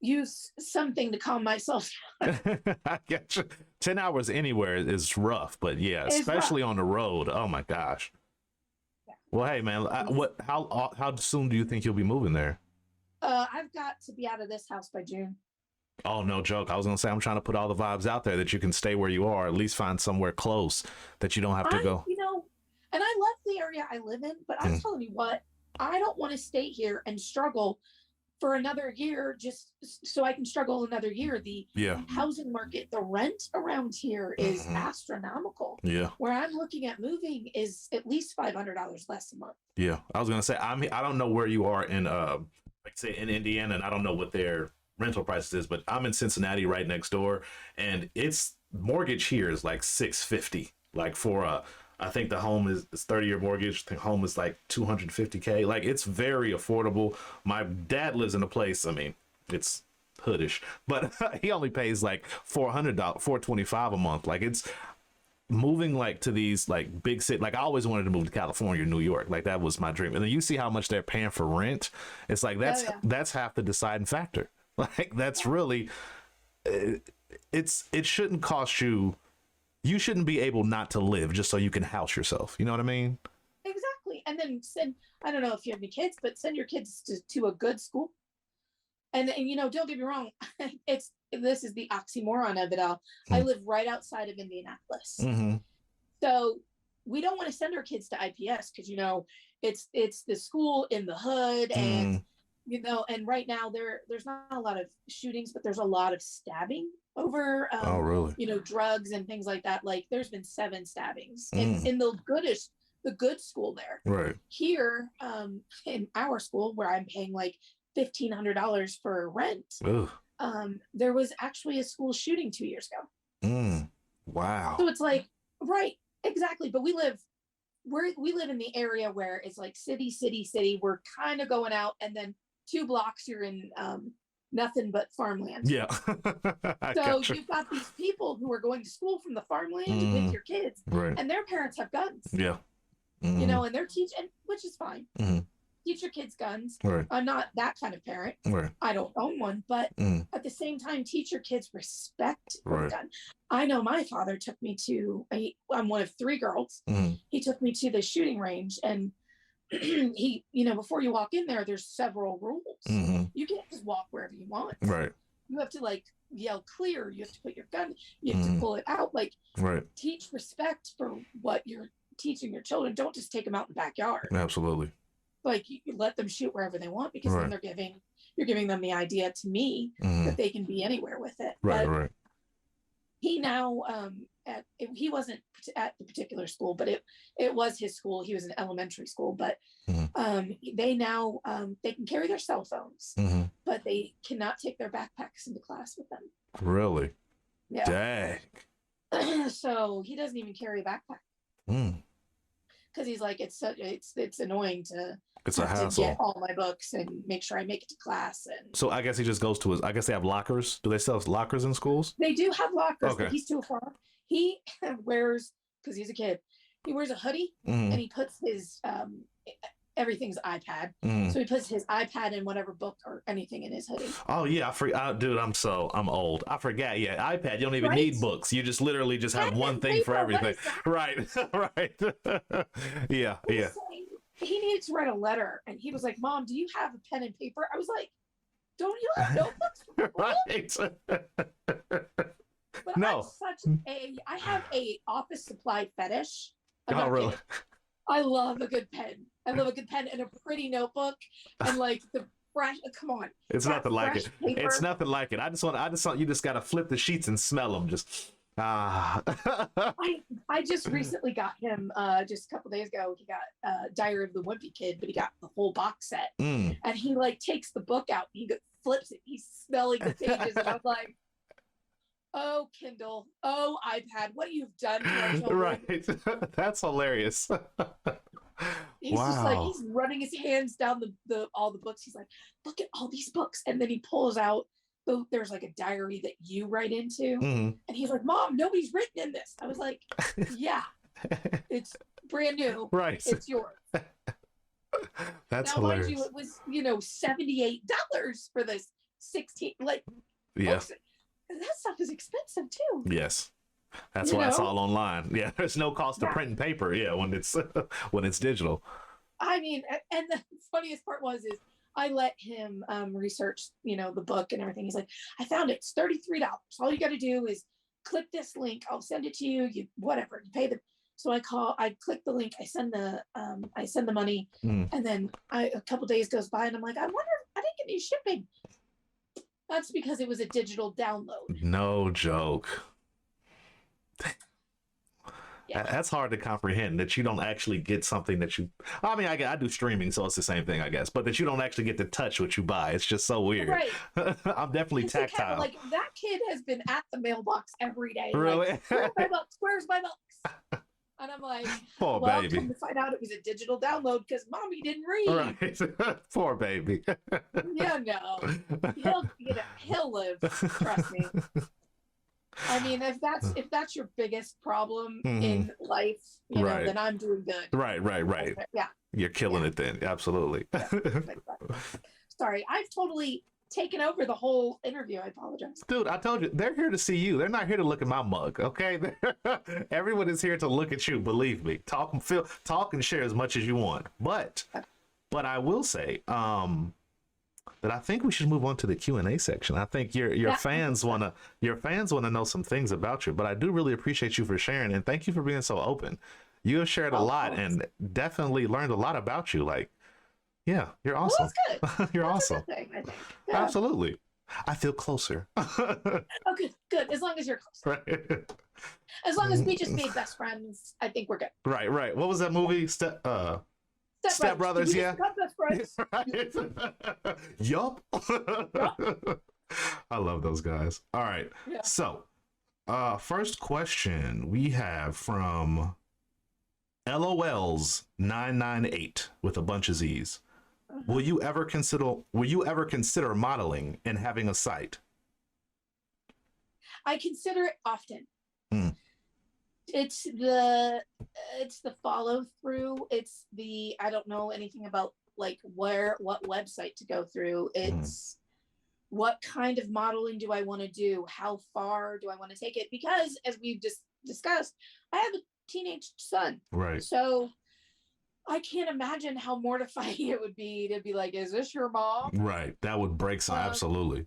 use something to calm myself down. I get you. 10 hours anywhere is rough, but yeah, especially on the road. Oh my gosh. Yeah. Well, hey man, how soon do you think you'll be moving there? I've got to be out of this house by June. Oh, no joke. I was gonna say, I'm trying to put all the vibes out there that you can stay where you are, at least find somewhere close that you don't have to go. And I love the area I live in, but I'm telling you what, I don't want to stay here and struggle for another year just so I can struggle another year. The housing market, the rent around here is astronomical. Yeah. Where I'm looking at moving is at least $500 less a month. Yeah. I was gonna say, I don't know where you are in like say in Indiana, and I don't know what their rental prices is, but I'm in Cincinnati right next door, and it's mortgage here is like $650, like for I think the home is 30-year mortgage. The home is like $250K. Like, it's very affordable. My dad lives in a place, I mean, it's hoodish, but he only pays like $425 a month. Like, it's moving like to these like big city. Like, I always wanted to move to California or New York. Like, that was my dream. And then you see how much they're paying for rent. It's like, that's half the deciding factor. Like, that's really, it shouldn't cost you. You shouldn't be able not to live just so you can house yourself. You know what I mean? Exactly. And then I don't know if you have any kids, but send your kids to a good school. And don't get me wrong. This is the oxymoron of it all. I live right outside of Indianapolis. So we don't want to send our kids to IPS because, it's the school in the hood and, and right now there's not a lot of shootings, but there's a lot of stabbing over drugs and things like that. Like, there's been 7 stabbings in the good school there. Right here in our school where I'm paying like $1,500 for rent. There was actually a school shooting 2 years ago. Wow. So it's like, right, exactly. But we live in the area where it's like city. We're kind of going out, and then 2 blocks you're in nothing but farmland. Yeah. So you've got these people who are going to school from the farmland with your kids, and their parents have guns. Yeah. And they're teaching, which is fine. Teach your kids guns. I'm not that kind of parent. I don't own one, but at the same time, teach your kids respect for a gun. I know my father took me to, I'm one of 3 girls. He took me to the shooting range, and he, before you walk in there, there's several rules. You can't just walk wherever you want. You have to like yell clear. You have to put your gun, you have to pull it out. Like, teach respect for what you're teaching your children. Don't just take them out in the backyard. Absolutely. Like, you let them shoot wherever they want, because then you're giving them the idea to me that they can be anywhere with it. But he now he wasn't at the particular school, but it was his school. He was in elementary school, but they now they can carry their cell phones, but they cannot take their backpacks into class with them. Really? Yeah. Dang. So he doesn't even carry a backpack because he's like, it's annoying to. It's a hassle. To get all my books and make sure I make it to class. And so I guess he just goes to I guess they have lockers. Do they sell lockers in schools? They do have lockers, but he's too far. He wears, because he's a kid, he wears a hoodie and he puts his everything's iPad. So he puts his iPad in whatever book or anything in his hoodie. Oh yeah, dude, I'm old. I forgot. Yeah, iPad. You don't even need books. You just literally just have one thing for everything. Right. Yeah. He needed to write a letter, and he was like, "Mom, do you have a pen and paper?" I was like, don't you have notebooks? Right. But No. I have a office supply fetish. Oh, really? Kidding. I love a good pen. I love a good pen and a pretty notebook and like the fresh. Come on, it's nothing like it. Paper. It's nothing like it. I just want you just gotta flip the sheets and smell them. Just I just recently got him just a couple days ago. He got Diary of the Wimpy Kid, but he got the whole box set, and he like takes the book out, and he flips it. He's smelling the pages, and I'm like, oh, Kindle, oh, iPad, what you've done to our children. Right. That's hilarious. He's just like, he's running his hands down all the books. He's like, look at all these books. And then he pulls out, there's like a diary that you write into. And he's like, Mom, nobody's written in this. I was like, yeah, it's brand new. Right. It's yours. That's now, hilarious. Mind you, it was, $78 for this 16, yeah. Books. That stuff is expensive too. Yes. That's why it's all online. Yeah, there's no cost to print and paper. Yeah, when it's digital. I mean, and the funniest part is I let him research, the book and everything. He's like, I found it. It's $33. All you got to do is click this link. I'll send it to you. You pay the. So I click the link. I send the money, and then a couple days goes by, and I'm like, I wonder if I didn't get any shipping. That's because it was a digital download. No joke. Yeah. That's hard to comprehend, that you don't actually get something that you, I mean, I do streaming, so it's the same thing, I guess, but that you don't actually get to touch what you buy. It's just so weird. Right. I'm definitely tactile. Like, that kid has been at the mailbox every day. Really? Like, where's my books? Where's my books? And I'm like, poor baby. Come to find out it was a digital download because Mommy didn't read. Right. Poor baby. Yeah, no. He'll live. Trust me. I mean, if that's your biggest problem in life, then I'm doing good. Right. Yeah. You're killing it then. Absolutely. Yeah. Sorry, I've totally taken over the whole interview. I apologize. Dude, I told you, they're here to see you. They're not here to look at my mug, okay? Everyone is here to look at you, believe me. Talk and share as much as you want. But I will say, that I think we should move on to the Q&A section. I think your fans wanna know some things about you, but I do really appreciate you for sharing, and thank you for being so open. You have shared a lot and definitely learned a lot about you. Like, yeah, you're awesome. Well, that's good. You're that's awesome. A good thing, I think. Yeah. Absolutely. I feel closer. Okay, good. As long as you're close. Right. As long as we just made best friends, I think we're good. Right. What was that movie? Step Brothers, yeah. Right. Yup. I love those guys. All right. Yeah. So, first question we have from LOLs 998 with a bunch of Z's. Will you ever consider modeling and having a site? I consider it often. It's the follow through. It's the, I don't know anything about like what website to go through. It's what kind of modeling do I want to do? How far do I want to take it? Because as we've just discussed, I have a teenage son. Right. So I can't imagine how mortifying it would be to be like, is this your mom? Right. That would break some, absolutely.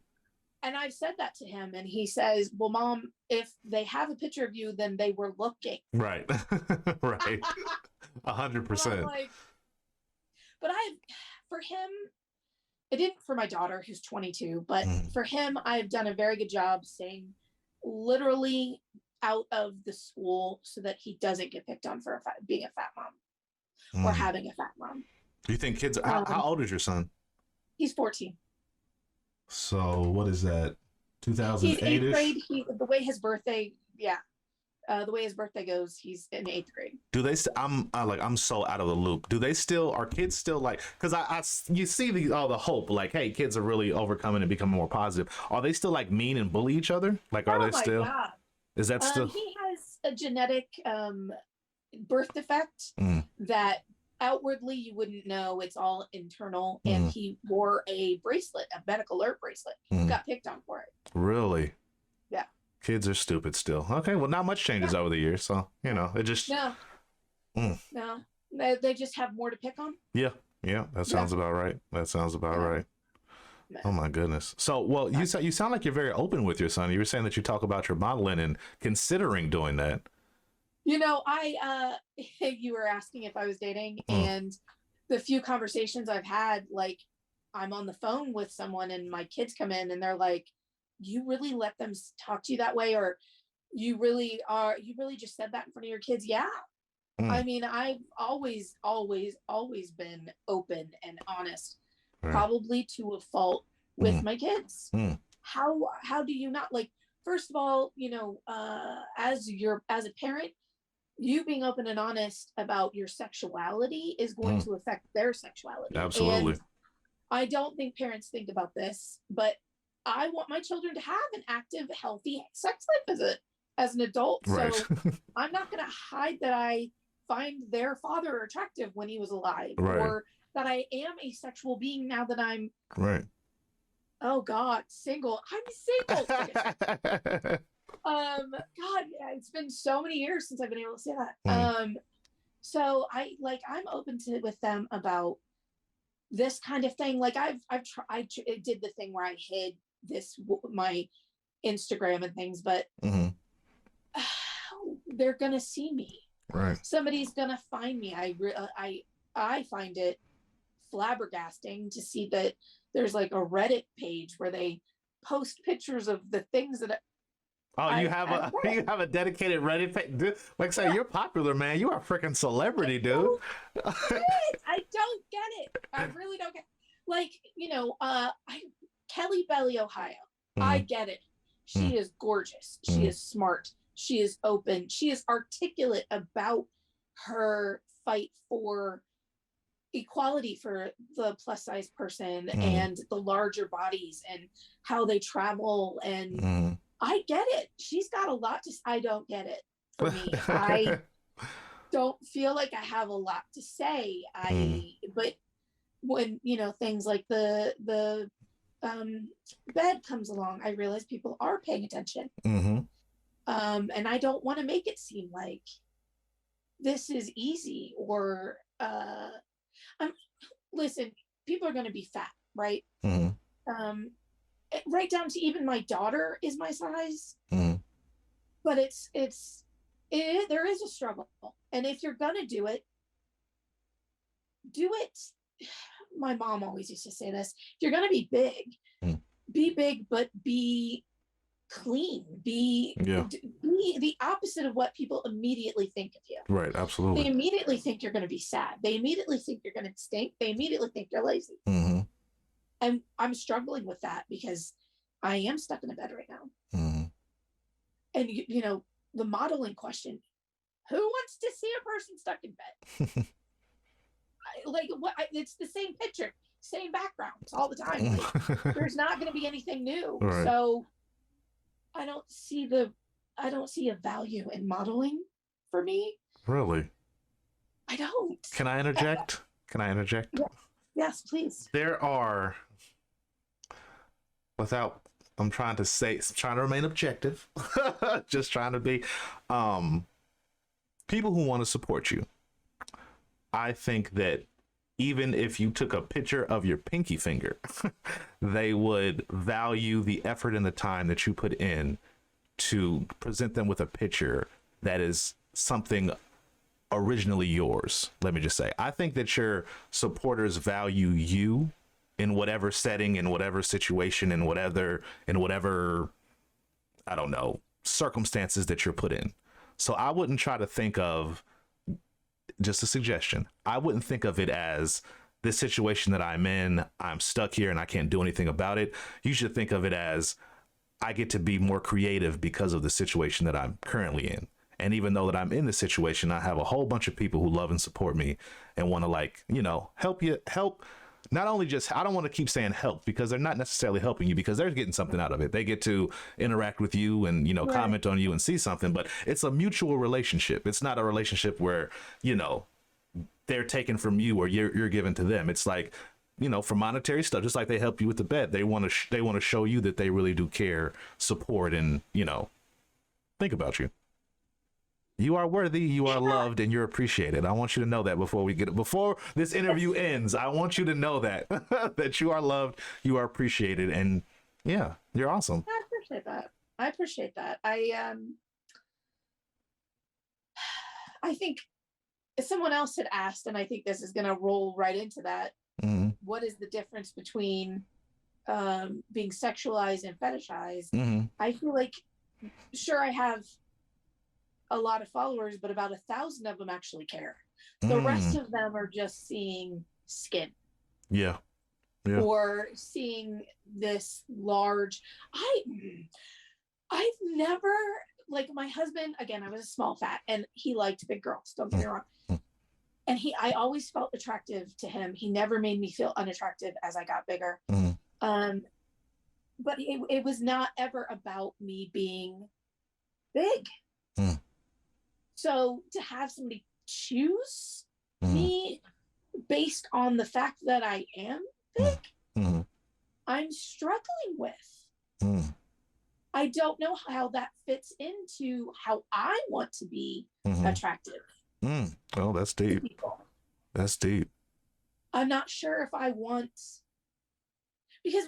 And I've said that to him, and he says, well, Mom, if they have a picture of you, then they were looking. Right. Right. 100%. Like, but for him, it didn't for my daughter who's 22, but for him, I've done a very good job staying literally out of the school so that he doesn't get picked on for being a fat mom or having a fat mom. Do you think kids, how old is your son? He's 14. So what is that? 2008-ish? He's 8th grade. The way his birthday, the way his birthday goes, he's in 8th grade. Do they? I'm so out of the loop. Are kids still like? Because you see the hope, like, hey, kids are really overcoming and becoming more positive. Are they still like mean and bully each other? Like, are they still? God. Is that still? He has a genetic birth defect that outwardly you wouldn't know. It's all internal. And he wore a bracelet, a medical alert bracelet. Got picked on for it. Really? Yeah. Kids are stupid still. Okay, well, not much changes over the years, so it just no, they just have more to pick on. Yeah, that sounds about right. That sounds about right. Oh my goodness. So, well, you sound like you're very open with your son. You were saying that you talk about your modeling and considering doing that. You know, you were asking if I was dating, and the few conversations I've had, like, I'm on the phone with someone and my kids come in and they're like, you really let them talk to you that way? Or you really just said that in front of your kids? Yeah. I mean, I've always been open and honest, probably to a fault with my kids. How do you not, like, first of all, you know, as a parent, you being open and honest about your sexuality is going to affect their sexuality. Absolutely. And I don't think parents think about this, but I want my children to have an active, healthy sex life as an adult. Right. So I'm not going to hide that I find their father attractive when he was alive, or that I am a sexual being now that I'm oh God, single. I'm single. God, yeah, it's been so many years since I've been able to say that. So I'm open to with them about this kind of thing. Like I did the thing where I hid my Instagram and things, but they're gonna see me. Right. Somebody's gonna find me. I find it flabbergasting to see that there's like a Reddit page where they post pictures of the things that you have a dedicated Reddit page? Dude, like I say, you're popular, man. You are a freaking celebrity, dude. I don't get it. I really don't get it. Like, you know, Kelly Belly, Ohio. I get it. She is gorgeous. She is smart. She is open. She is articulate about her fight for equality for the plus size person and the larger bodies and how they travel. And I get it. She's got a lot to. I don't get it. For me, I don't feel like I have a lot to say. But when, you know, things like the bed comes along, I realize people are paying attention. And I don't want to make it seem like this is easy or listen, people are going to be fat, right? Right down to even my daughter is my size. But there is a struggle. And if you're going to do it. My mom always used to say this. If you're going to be big, but be clean, be the opposite of what people immediately think of you. Right. Absolutely. They immediately think you're going to be sad. They immediately think you're going to stink. They immediately think you're lazy. And I'm struggling with that because I am stuck in a bed right now. And you know, the modeling question, who wants to see a person stuck in bed? It's the same picture, same backgrounds all the time. Like, there's not going to be anything new. Right. So I don't see a value in modeling for me. Really? I don't. Can I interject? Yeah. Yes, please. There are, I'm trying to remain objective, just trying to be, people who want to support you. I think that even if you took a picture of your pinky finger, they would value the effort and the time that you put in to present them with a picture that is something originally yours. Let me just say, I think that your supporters value you in whatever setting, in whatever situation, in whatever, I don't know, circumstances that you're put in. So I wouldn't try to think of, just a suggestion, I wouldn't think of it as this situation that I'm in, I'm stuck here and I can't do anything about it. You should think of it as I get to be more creative because of the situation that I'm currently in. And even though that I'm in this situation, I have a whole bunch of people who love and support me and want to help. Not only just, I don't want to keep saying help because they're not necessarily helping you because they're getting something out of it. They get to interact with you and, right, comment on you and see something, but it's a mutual relationship. It's not a relationship where, they're taken from you or you're given to them. It's like, for monetary stuff, just like they help you with the bed. They want to show you that they really do care, support, and, think about you. You are worthy, you are loved, and you're appreciated. I want you to know that before this interview ends. I want you to know that that you are loved, you are appreciated, and yeah, you're awesome. I appreciate that. I think someone else had asked, and I think this is going to roll right into that. Mm-hmm. What is the difference between being sexualized and fetishized? Mm-hmm. I feel like, sure, I have a lot of followers, but about 1,000 of them actually care. The rest of them are just seeing skin. Yeah. Or seeing this large. I've never, like, my husband, again, I was a small fat, and he liked big girls, don't get me wrong. And I always felt attractive to him. He never made me feel unattractive as I got bigger. But it was not ever about me being big. So to have somebody choose me based on the fact that I am big, I'm struggling with. I don't know how that fits into how I want to be attractive. Oh, that's deep. That's deep. I'm not sure if I want, because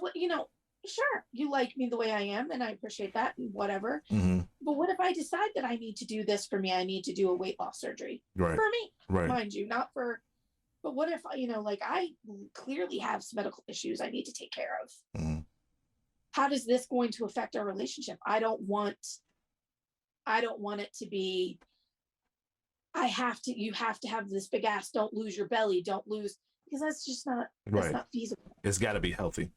sure, you like me the way I am, and I appreciate that, and whatever. But what if I decide that I need to do this for me? I need to do a weight loss surgery for me, mind you, not for. But what if I clearly have some medical issues I need to take care of? How is this going to affect our relationship? I don't want it to be. You have to have this big ass. Don't lose your belly. Don't lose, because that's just not. That's not feasible. It's got to be healthy.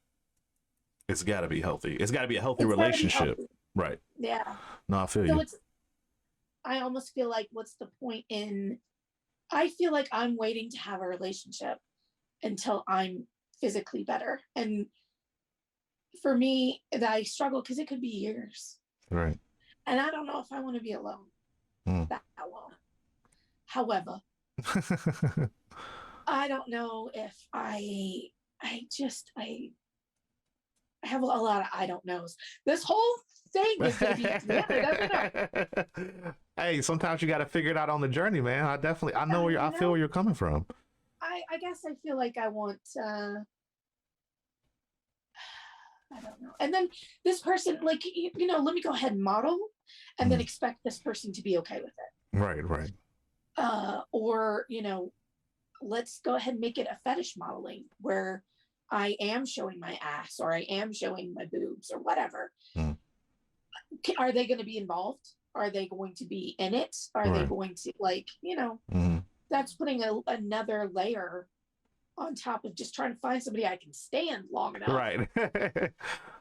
It's got to be healthy. It's got to be a healthy relationship. Right. Yeah. No, I feel you. I almost feel like, what's the point in, I feel like I'm waiting to have a relationship until I'm physically better. And for me, that I struggle because it could be years. Right. And I don't know if I want to be alone that long. However, I don't know if I have a lot of I don't knows. This whole thing is going to be together, doesn't it? Hey, sometimes you got to figure it out on the journey, man. I feel where you're coming from. I guess I feel like I want, I don't know. And then this person, like, let me go ahead and model and then expect this person to be okay with it. Right. Or, let's go ahead and make it a fetish modeling where I am showing my ass or I am showing my boobs or whatever. Are they going to be involved? Are they going to be in it? Are they going to, that's putting another layer on top of just trying to find somebody I can stand long enough. Right.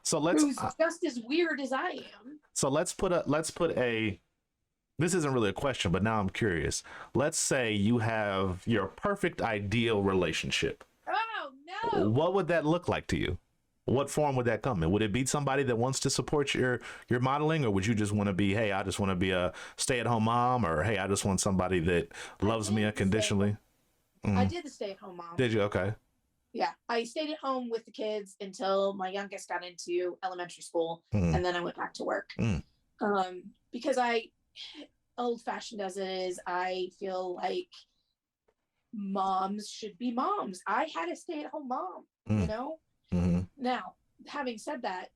So who's just as weird as I am. So let's put a, this isn't really a question, but now I'm curious. Let's say you have your perfect ideal relationship. Oh, no. What would that look like to you? What form would that come in? Would it be somebody that wants to support your modeling, or would you just want to be, hey, I just want to be a stay-at-home mom, or hey, I just want somebody that loves me unconditionally? I did the stay-at-home mom. Did you? Okay. Yeah, I stayed at home with the kids until my youngest got into elementary school, and then I went back to work. Because old-fashioned as it is, I feel like moms should be moms. I had a stay-at-home mom, Now, having said that,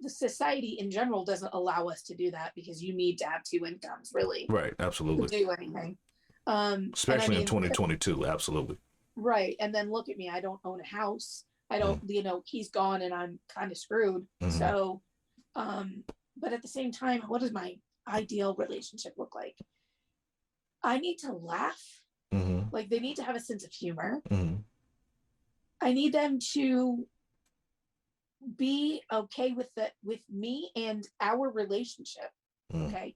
the society in general doesn't allow us to do that because you need to have two incomes, really. Right, absolutely. To do anything. Especially in 2022, absolutely. Right, and then look at me. I don't own a house. I don't, he's gone and I'm kind of screwed. So, but at the same time, what does my ideal relationship look like? I need to laugh. Like, they need to have a sense of humor. I need them to be okay with me and our relationship. Okay.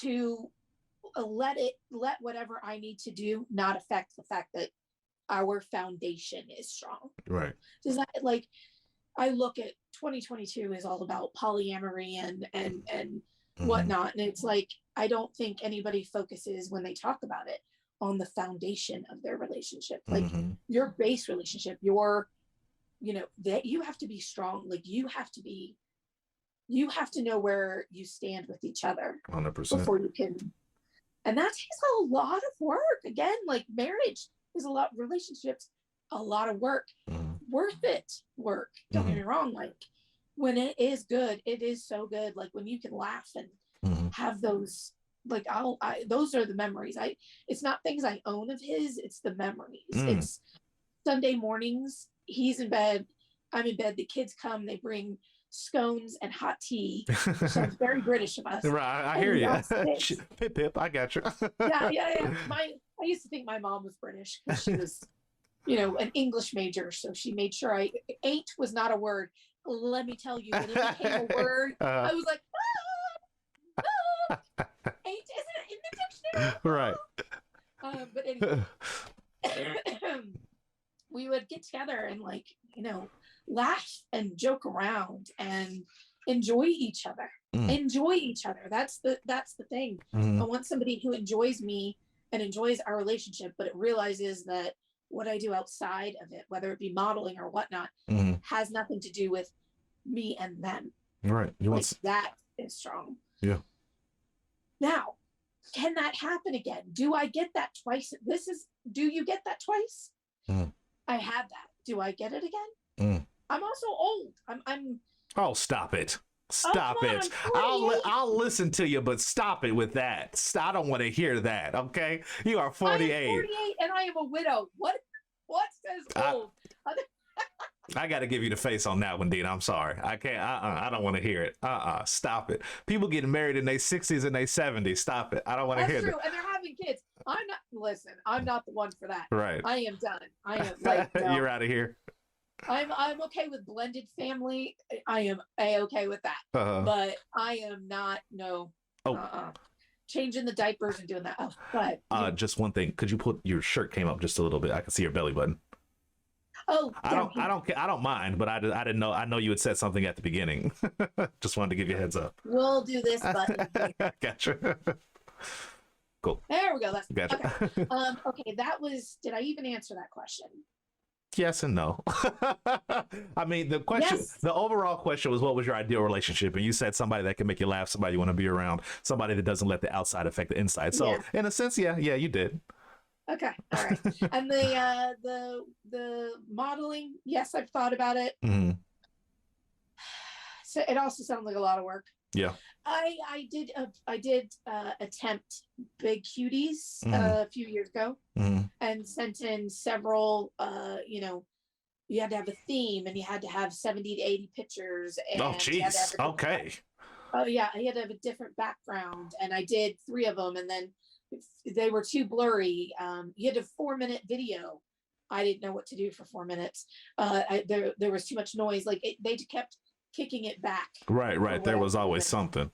To let whatever I need to do not affect the fact that our foundation is strong. Right. Does that, like, I look at 2022 is all about polyamory and whatnot. And it's like, I don't think anybody focuses when they talk about it on the foundation of their relationship. Like your base relationship, that you have to be strong. Like you have to know where you stand with each other 100% before you can And that takes a lot of work. Again, like marriage is relationships, a lot of work, worth it work. Don't get me wrong. Like when it is good, it is so good. Like when you can laugh and have those, like those are the memories. It's not things I own of his, it's the memories. It's Sunday mornings, he's in bed, I'm in bed, the kids come, they bring scones and hot tea. Sounds very British of us. Right, I hear you. Pip pip, I got you. yeah. I used to think my mom was British because she was, an English major, so she made sure ain't was not a word. Let me tell you, when it became a word, I was like, ain't isn't it in the dictionary? Right. But anyway, we would get together and laugh and joke around and enjoy each other. That's the thing. I want somebody who enjoys me and enjoys our relationship, but it realizes that what I do outside of it, whether it be modeling or whatnot, has nothing to do with me and them. Right. That is strong. Yeah. Now, can that happen again? Do I get that twice? Do you get that twice? I had that. Do I get it again? I'm also old. I'm Oh, stop it. Stop it. I'll listen to you, but stop it with that. I don't want to hear that, okay? You are 48. I'm 48 and I am a widow. What says old? I got to give you the face on that one, Dina. I'm sorry. I can't. I don't want to hear it. Stop it. People getting married in their 60s and their 70s. Stop it. I don't want to hear that. That's true. And they're having kids. I'm not the one for that. Right. I am done. I am no. You're out of here. I'm okay with blended family. I am okay with that. But I am not, changing the diapers and doing that. Oh, but just one thing. Could you put your shirt came up just a little bit? I can see your belly button. Oh, I don't mind, but I didn't know. I know you had said something at the beginning. Just wanted to give you a heads up. We'll do this button. Gotcha. Cool. There we go. That's gotcha. Okay. Okay, that was. Did I even answer that question? Yes and no. I mean, the question, the overall question was, what was your ideal relationship? And you said somebody that can make you laugh, somebody you want to be around, somebody that doesn't let the outside affect the inside. So in a sense, yeah, you did. Okay. All right. And the modeling, yes, I've thought about it. So it also sounds like a lot of work. Yeah. I did attempt Big Cuties a few years ago and sent in several, you had to have a theme and you had to have 70 to 80 pictures. And oh, geez. Okay. Oh, yeah. I had to have a different background and I did 3 of them. And then they were too blurry. You had a 4-minute video. I didn't know what to do for 4 minutes. There was too much noise. They kept kicking it back. Right. There was always something.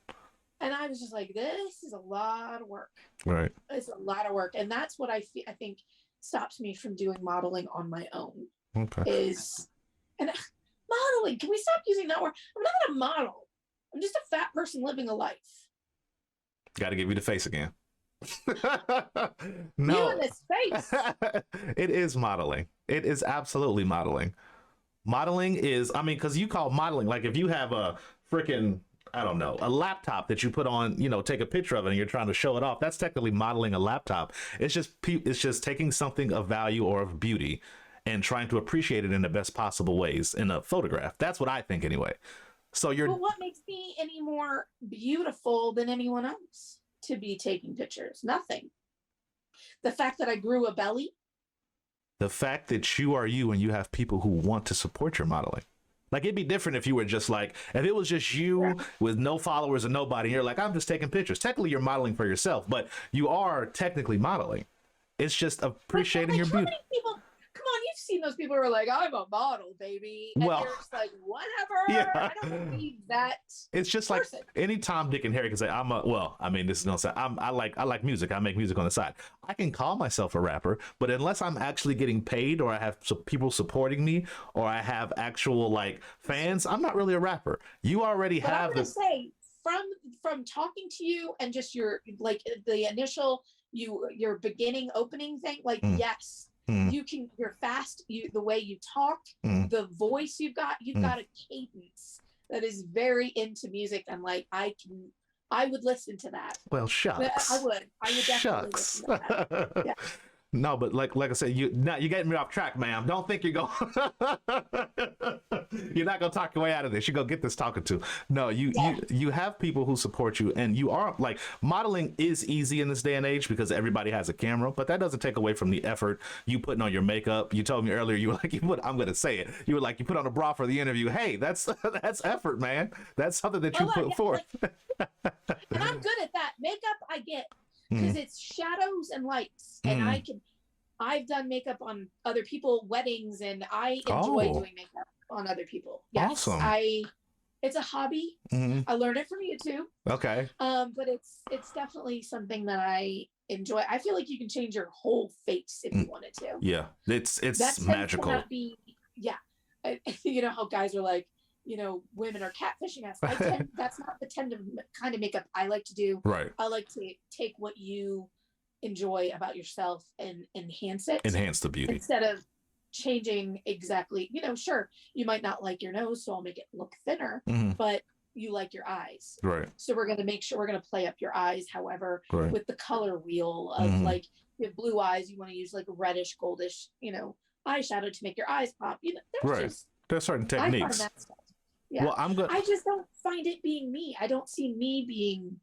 And I was just like, this is a lot of work. Right. It's a lot of work. And that's what I think stops me from doing modeling on my own. Okay. And modeling, can we stop using that word? I'm not a model. I'm just a fat person living a life. Got to give you the face again. No. You in this face. It is modeling. It is absolutely modeling. Modeling is, because you call modeling, like if you have a freaking, I don't know, a laptop that you put on, take a picture of it and you're trying to show it off, that's technically modeling a laptop. It's just taking something of value or of beauty and trying to appreciate it in the best possible ways in a photograph. That's what I think anyway. So but what makes me any more beautiful than anyone else to be taking pictures? Nothing. The fact that I grew a belly. The fact that you are you and you have people who want to support your modeling. Like, it'd be different if you were just like, if it was just you with no followers and nobody, and you're like, I'm just taking pictures. Technically, you're modeling for yourself, but you are technically modeling. It's just appreciating your beauty. Come on, you've seen those people who are like, I'm a model, baby. And they're just like, whatever. Yeah. I don't believe that. It's just person. Like any Tom, Dick, and Harry can say, this is gonna say, I like music. I make music on the side. I can call myself a rapper, but unless I'm actually getting paid or I have people supporting me or I have actual fans, I'm not really a rapper. You already have. I'm gonna say from talking to you and just your the initial your beginning opening thing, yes. You're fast, the way you talk, the voice you've got a cadence that is very into music. And I can I would listen to that. Well, shucks. I would definitely listen to that. Yeah. No, but like I said, you're getting me off track, ma'am. Don't think you're going. You're not gonna talk your way out of this. You're gonna get this talking to. No, you have people who support you, and you are like, modeling is easy in this day and age because everybody has a camera, but that doesn't take away from the effort you putting on your makeup. You told me earlier, you were like, I'm gonna say it. You were like, you put on a bra for the interview. Hey, that's effort, man. That's something that you put forth. Like, and I'm good at that. Makeup, I get. Because it's shadows and lights, and I've done makeup on other people, weddings, and I enjoy doing makeup on other people. Yes, awesome. It's a hobby. I learned it from YouTube. Okay. But it's definitely something that I enjoy. I feel like you can change your whole face if you wanted to. Yeah, it's magical. You know how guys are like, women are catfishing us. That's not the kind of makeup I like to do. Right. I like to take what you enjoy about yourself and enhance it. Enhance the beauty. Instead of changing exactly, sure, you might not like your nose, so I'll make it look thinner, but you like your eyes. Right. So we're going to make sure we're going to play up your eyes. However, with the color wheel of like, you have blue eyes, you want to use like reddish, goldish, eyeshadow to make your eyes pop. There's certain techniques. Yeah. Well, I just don't find it being me. I don't see me being.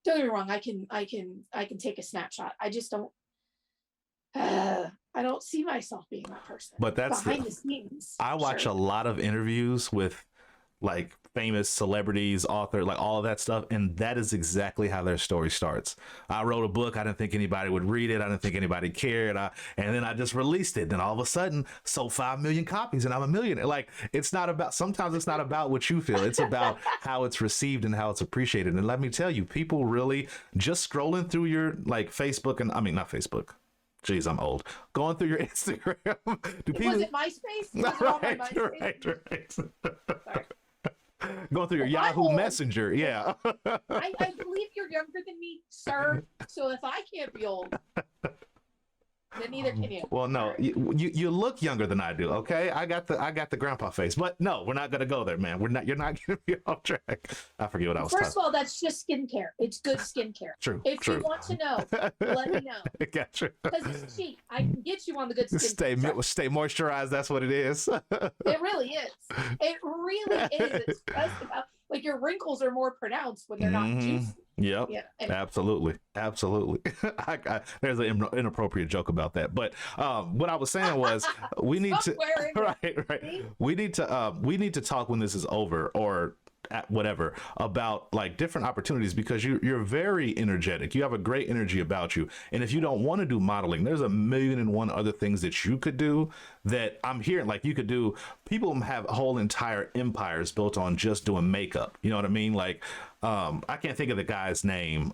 Don't get me wrong. I can take a snapshot. I just don't. I don't see myself being that person. But that's behind the scenes. I watch a lot of interviews with like famous celebrities, author, like all of that stuff, and that is exactly how their story starts. I wrote a book. I didn't think anybody would read it. I didn't think anybody cared. And then I just released it. Then all of a sudden, sold 5 million copies, and I'm a millionaire. Like, sometimes it's not about what you feel. It's about how it's received and how it's appreciated. And let me tell you, people really just scrolling through your like Facebook, and I mean not Facebook. Jeez, I'm old. Going through your Instagram. Was it MySpace? Was it all my MySpace? Right. Sorry. Going through your Yahoo Messenger, yeah. I believe you're younger than me, sir. So if I can't be old, then neither can you. Well, no, you look younger than I do. Okay, I got the grandpa face, but no, we're not gonna go there, man. You're not gonna be off track. I forget what I was. First of all, that's just skincare. It's good skincare. True. If you want to know, let me know. Gotcha. Because it's cheap. I can get you on the good skincare. Stay moisturized. That's what it is. It really is. It really is. It's just about, like, your wrinkles are more pronounced when they're not juicy. Yep. Yeah. Absolutely. There's an inappropriate joke about that, but what I was saying was we need to right. We need to talk when this is over, or at whatever, about like different opportunities, because you're very energetic. You have a great energy about you, and if you don't want to do modeling, there's 1,000,001 other things that you could do that I'm hearing like you could do. People have whole entire empires built on just doing makeup. You know what I mean? Like I can't think of the guy's name.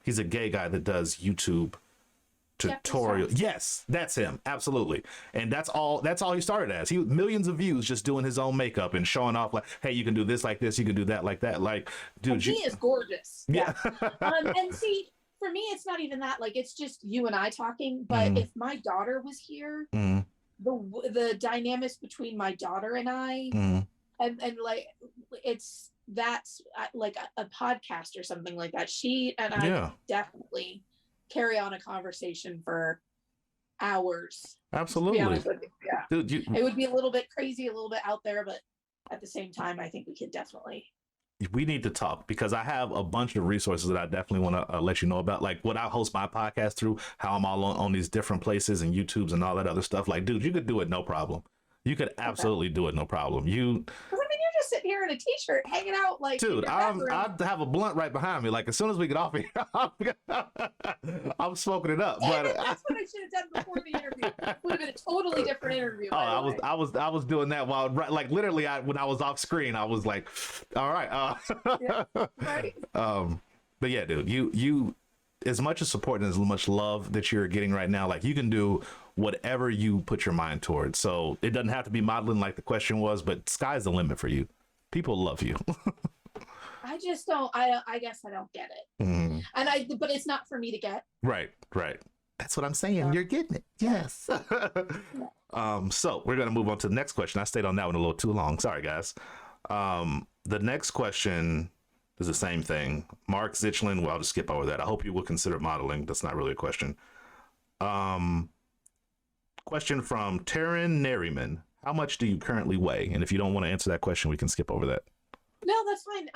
He's a gay guy that does YouTube tutorial. Yes, that's him. Absolutely. And that's all he started as. He millions of views just doing his own makeup and showing off like, hey, you can do this like this, you can do that like that. Like, dude, he is gorgeous. Yeah. And see, for me, it's not even that. Like, it's just you and I talking. But if my daughter was here, the dynamics between my daughter and I, and like, that's like a podcast or something like that. She and I definitely carry on a conversation for hours. Absolutely. Yeah. Dude, it would be a little bit crazy, a little bit out there, but at the same time, I think we could definitely. We need to talk, because I have a bunch of resources that I definitely want to let you know about, like what I host my podcast through, how I'm all on these different places and YouTubes and all that other stuff. Like, dude, you could do it no problem. You could absolutely do it no problem. Just sitting here in a t-shirt hanging out, like, dude, I have a blunt right behind me. Like, as soon as we get off here, I'm smoking it up. But that's what I should have done before the interview. It would have been a totally different interview. Oh, I was doing that while, like, literally, when I was off screen, I was like, all right. Right. But yeah, dude, you as much as support and as much love that you're getting right now, like, you can do whatever you put your mind towards. So it doesn't have to be modeling like the question was, but sky's the limit for you. People love you. I just don't. I guess I don't get it. But it's not for me to get. Right. That's what I'm saying. You're getting it. Yes. So we're gonna move on to the next question. I stayed on that one a little too long. Sorry, guys. The next question is the same thing. Mark Zichlin, well, I'll just skip over that. I hope you will consider modeling. That's not really a question. Question from Taryn Nerriman. How much do you currently weigh? And if you don't want to answer that question, we can skip over that. No, that's fine.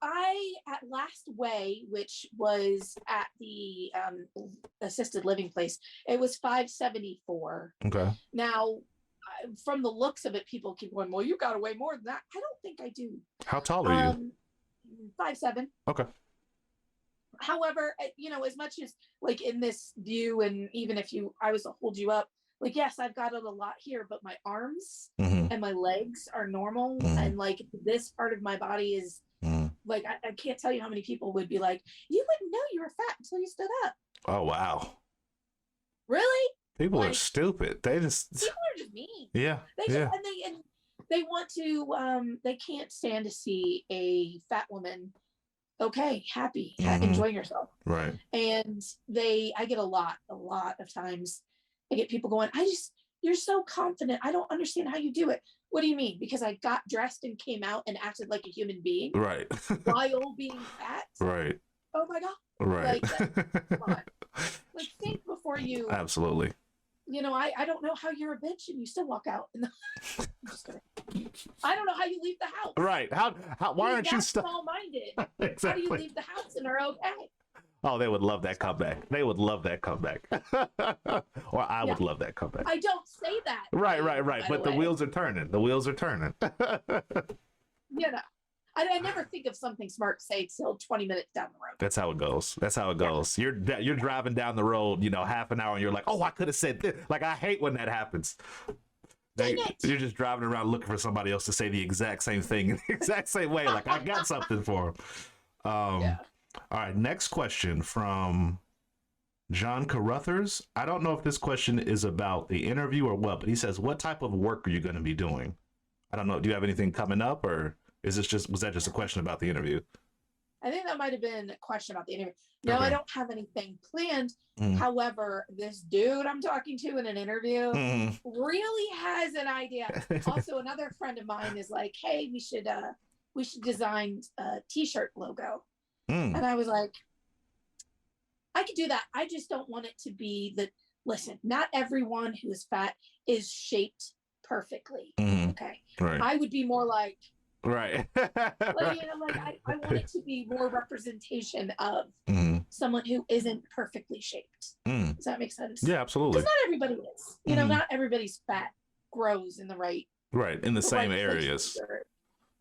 I at last weigh, which was at the assisted living place, it was 574. Okay. Now, from the looks of it, people keep going, well, you got to weigh more than that. I don't think I do. How tall are you? 5'7". Okay. However, as much as like in this view, and even if I was to hold you up, like, yes, I've got it a lot here, but my arms and my legs are normal. And like this part of my body is like, I can't tell you how many people would be like, you wouldn't know you were fat until you stood up. Oh, wow. Really? People are stupid. People are just mean. Yeah. And they want to, they can't stand to see a fat woman happy, enjoying herself. Right. And I get a lot of times, I get people going, you're so confident. I don't understand how you do it. What do you mean? Because I got dressed and came out and acted like a human being. Right. While being fat. Right. Oh my God. Right. Like think before you. Absolutely. I don't know how you're a bitch and you still walk out. I'm just kidding. I don't know how you leave the house. Right. Why aren't you small-minded? Exactly. How do you leave the house and are okay? Oh, they would love that comeback. They would love that comeback. Or I would love that comeback. I don't say that. Right. But the wheels are turning. The wheels are turning. I never think of something smart to say till 20 minutes down the road. That's how it goes. Yeah. You're driving down the road, half an hour, and you're like, oh, I could have said this. Like, I hate when that happens. You're just driving around looking for somebody else to say the exact same thing in the exact same way. Like, I got something for them. All right, next question from John Carruthers. I don't know if this question is about the interview or what, but he says, what type of work are you going to be doing? I don't know. Do you have anything coming up, or was that just a question about the interview? I think that might have been a question about the interview. No, okay. I don't have anything planned. However, this dude I'm talking to in an interview really has an idea. Also, another friend of mine is like, hey, we should design a t-shirt logo. And I was like, I could do that. I just don't want it to be listen, not everyone who is fat is shaped perfectly. Okay. Right. I would be more like, right. I want it to be more representation of someone who isn't perfectly shaped. Does that make sense? Yeah, absolutely. Because not everybody is. Not everybody's fat grows in in the same areas.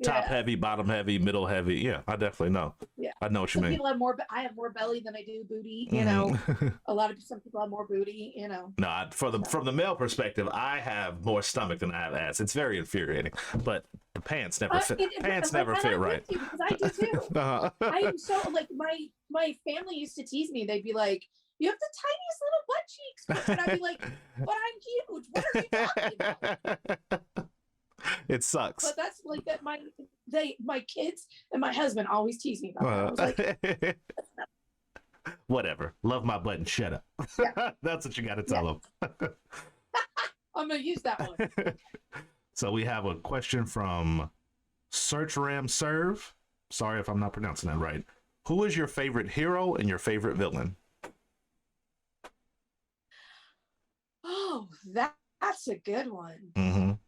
Top heavy, bottom heavy, middle heavy. Yeah, I definitely know. Yeah, I know what you mean. People have more. I have more belly than I do booty. Some people have more booty. No, from the male perspective, I have more stomach than I have ass. It's very infuriating. But the pants never fit. Pants never fit right. Because I do too. I am so like my family used to tease me. They'd be like, "You have the tiniest little butt cheeks," and I'd be like, "But I'm huge. What are you talking about?" It sucks. But that's like that. My kids and my husband always tease me about that. I was like, whatever. Love my butt and shut up. Yeah. That's what you got to tell them. I'm gonna use that one. So we have a question from Search Ram Serve. Sorry if I'm not pronouncing that right. Who is your favorite hero and your favorite villain? Oh, that's a good one.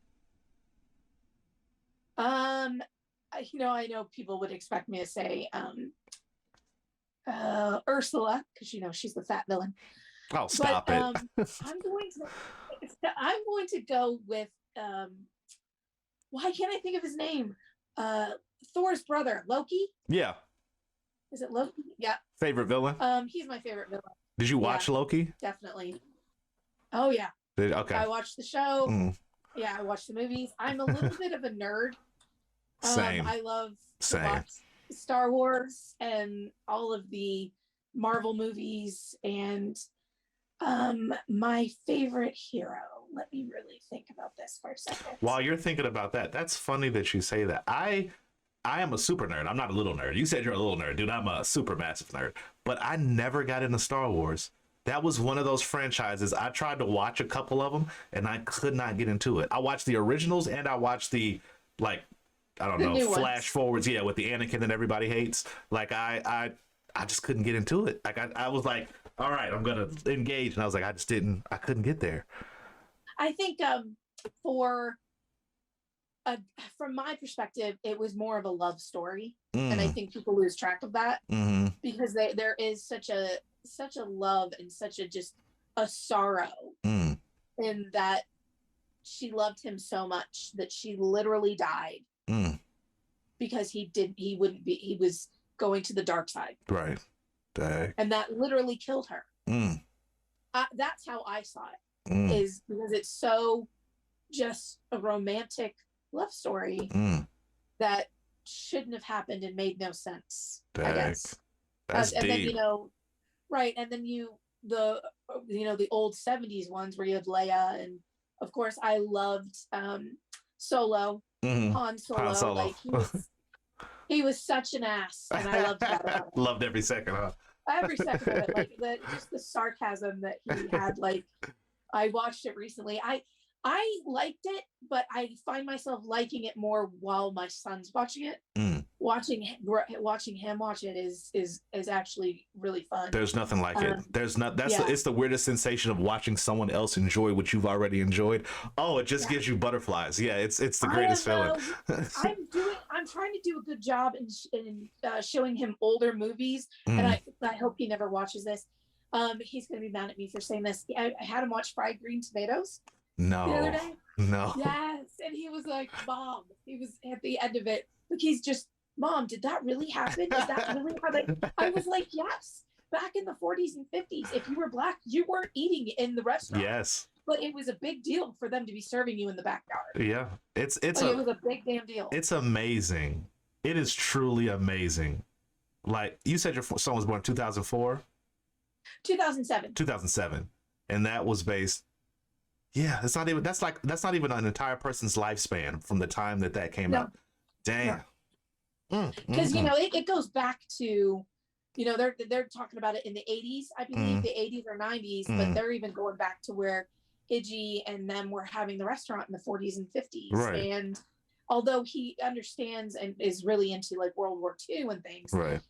I know people would expect me to say Ursula, because she's the fat villain. Oh, stop it. I'm going to go with why can't I think of his name? Thor's brother, Loki. Yeah. Is it Loki? Yeah. Favorite villain? He's my favorite villain. Did you watch Loki? Definitely. Oh yeah. Okay. I watched the show. Yeah, I watched the movies. I'm a little bit of a nerd. Same. I love to watch Star Wars and all of the Marvel movies. And my favorite hero. Let me really think about this for a second. While you're thinking about that, that's funny that you say that. I am a super nerd. I'm not a little nerd. You said you're a little nerd, dude. I'm a super massive nerd. But I never got into Star Wars. That was one of those franchises. I tried to watch a couple of them, and I could not get into it. I watched the originals, and I watched the I don't know, flash forwards, with the Anakin that everybody hates. Like I just couldn't get into it. Like I was like, all right, I'm gonna engage, and I was like, I couldn't get there. I think from my perspective, it was more of a love story, and I think people lose track of that because there is such a love and such a sorrow in that she loved him so much that she literally died because he was going to the dark side. Right. Dang. And that literally killed her. That's how I saw it, is because it's so just a romantic love story that shouldn't have happened and made no sense. Dang. I guess. That's and deep. then, right. And then the old 70s ones where you have Leia, and of course I loved Solo, Han Solo. Like he was such an ass, and I loved that about him. Loved every second, huh? Every second of it, like just the sarcasm that he had. Like I watched it recently. I liked it, but I find myself liking it more while my son's watching it. Watching him watch it is actually really fun. There's nothing like it. It's the weirdest sensation of watching someone else enjoy what you've already enjoyed. Oh, it just gives you butterflies. Yeah, it's the greatest feeling. I'm trying to do a good job in showing him older movies, and I hope he never watches this. He's gonna be mad at me for saying this. I had him watch Fried Green Tomatoes. No. The other day. No. Yes, and he was like, "Mom," he was at the end of it. Like he's just, "Mom, did that really happen? Is that really how they?" I was like, "Yes." Back in the 40s and 50s, if you were Black, you weren't eating in the restaurant. Yes. But it was a big deal for them to be serving you in the backyard. Yeah, it was a big damn deal. It's amazing. It is truly amazing. Like you said, your son was born in 2004. 2007. 2007, and that was based. Yeah, that's not even an entire person's lifespan from the time that came out. Damn. Because it goes back to, they're talking about it in the 80s, I believe, the 80s or 90s, but they're even going back to where Iggy and them were having the restaurant in the 40s and 50s. Right. And although he understands and is really into like World War II and things, right.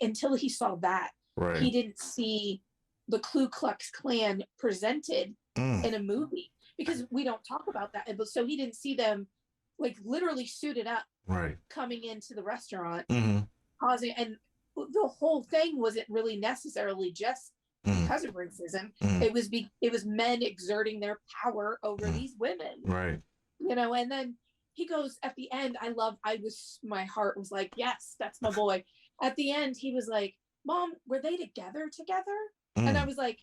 Until he saw that, right. he didn't see the Ku Klux Klan presented in a movie, because we don't talk about that. So he didn't see them like literally suited up, right, coming into the restaurant, causing, and the whole thing wasn't really necessarily just because of racism. It was men exerting their power over these women, right? And then he goes at the end. My heart was like, yes, that's my boy. At the end, he was like, "Mom, were they together?" And I was like,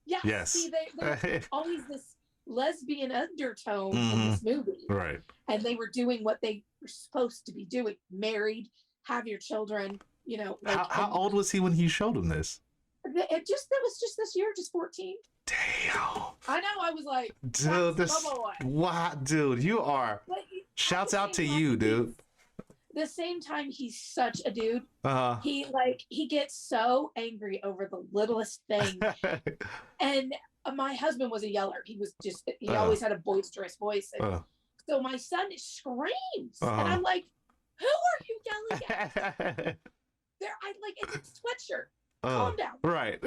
yes. See, there's always this lesbian undertone in this movie. Right. And they were doing what they were supposed to be doing. Married, have your children, Like, how old was he when he showed him this? That was just this year, just 14. Damn. I know, I was like, dude, that's my boy. What, dude, you are. Shouts out to you, dude. The same time, he's such a dude. He gets so angry over the littlest thing. And my husband was a yeller. He always had a boisterous voice. And so my son screams, and I'm like, "Who are you yelling at?" It's a sweatshirt. Calm down. Right.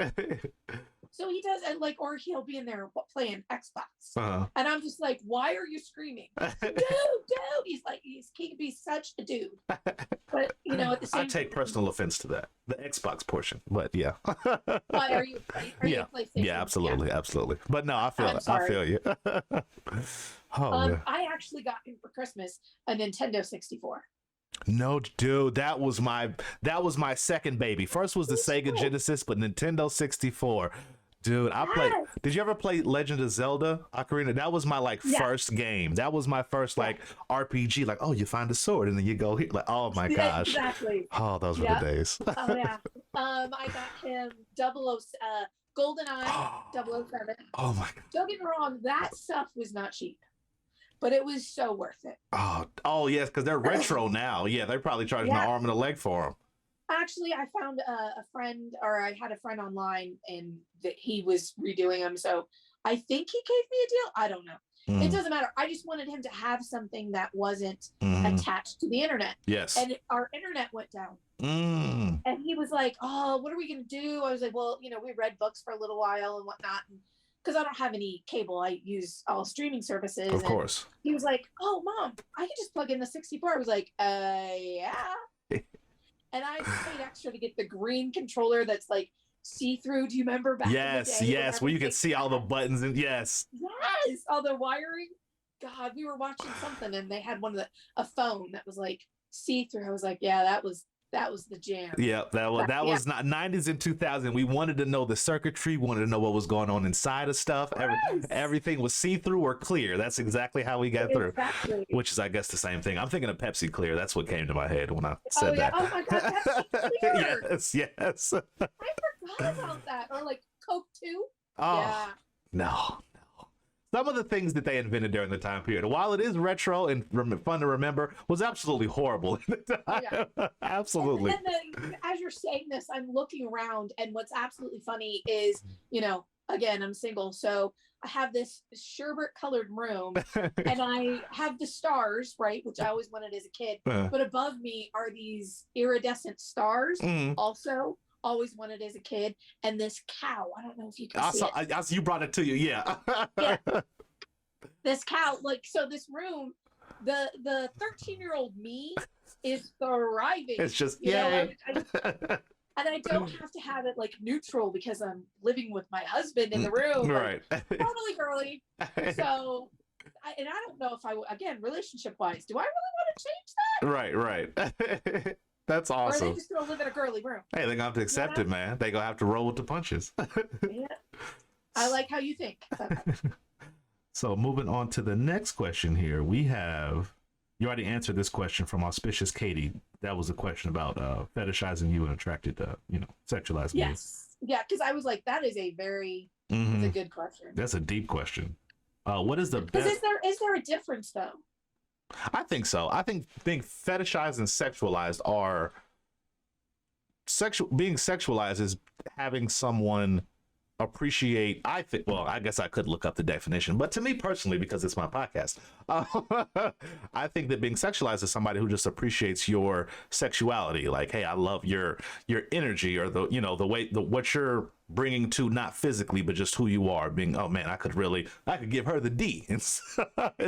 So he does, and or he'll be in there playing Xbox, and I'm just like, "Why are you screaming, dude? He's like, he can be such a dude." But at the same I take personal offense to that, the Xbox portion. But yeah. Why are you? Yeah. Yeah, absolutely, absolutely. But no, I feel you. I actually got him for Christmas a Nintendo 64. No, dude, that was my second baby. First was the Sega Genesis, but Nintendo 64. Dude, did you ever play Legend of Zelda Ocarina? That was my first game. That was my first RPG. Like, oh, you find a sword and then you go here. Like, oh my gosh. Exactly. Oh, those were the days. Oh yeah. I got him GoldenEye 007. Oh my god. Don't get me wrong, that stuff was not cheap, but it was so worth it. Oh yes, because they're retro now. Yeah, they're probably charging an arm and a leg for them. Actually, I found a friend, or I had a friend online, and that he was redoing them. So I think he gave me a deal. I don't know. It doesn't matter. I just wanted him to have something that wasn't attached to the internet. Yes. And our internet went down. And he was like, oh, what are we going to do? I was like, well, you know, we read books for a little while and whatnot. Because I don't have any cable. I use all streaming services. Of course. He was like, oh, Mom, I can just plug in the 64. I was like, yeah. And I paid extra to get the green controller that's like see-through. Do you remember back in the day? Yes, where you can see all the buttons and yes, all the wiring. God, we were watching something and they had a phone that was like see-through. I was like, yeah, that was the jam. Yeah, that was not 90s and 2000. We wanted to know the circuitry, wanted to know what was going on inside of stuff. Everything was see-through or clear. That's exactly how we got through. Which is, I guess, the same thing. I'm thinking of Pepsi Clear. That's what came to my head when I said that. Oh my God, Pepsi Clear. Yes. I forgot about that. Or like Coke 2. Oh, yeah. No. Some of the things that they invented during the time period, while it is retro and fun to remember, was absolutely horrible at the time. Absolutely. And then, as you're saying this, I'm looking around, and what's absolutely funny is, you know, again, I'm single, so I have this sherbet-colored room, and I have the stars, right, which I always wanted as a kid, but above me are these iridescent stars, also. Always wanted as a kid, and this cow. I don't know if you can see it. I see you brought it to you, yeah. This cow, like, so this room, the 13-year-old me is thriving. It's just and I don't have to have it like neutral because I'm living with my husband in the room. Right. Like, totally girly. So, I don't know if again, relationship-wise, do I really want to change that? Right. That's awesome. Or are they just gonna live in a girly room? Hey, they're gonna have to accept it, man. They're gonna have to roll with the punches. Yeah. I like how you think. So moving on to the next question here, we have, you already answered this question from Auspicious Katie. That was a question about fetishizing you and attracted to, sexualizing you. Yes. Yeah, because I was like, that is a very that's a good question. That's a deep question. What is the best? Is there a difference though? I think so. I think being fetishized and sexualized are being sexualized is having someone appreciate. I think, well, I guess I could look up the definition, but to me personally, because it's my podcast, I think that being sexualized is somebody who just appreciates your sexuality. Like, hey, I love your energy, or the way what you're bringing to, not physically, but just who you are. Being, oh man, I could give her the D in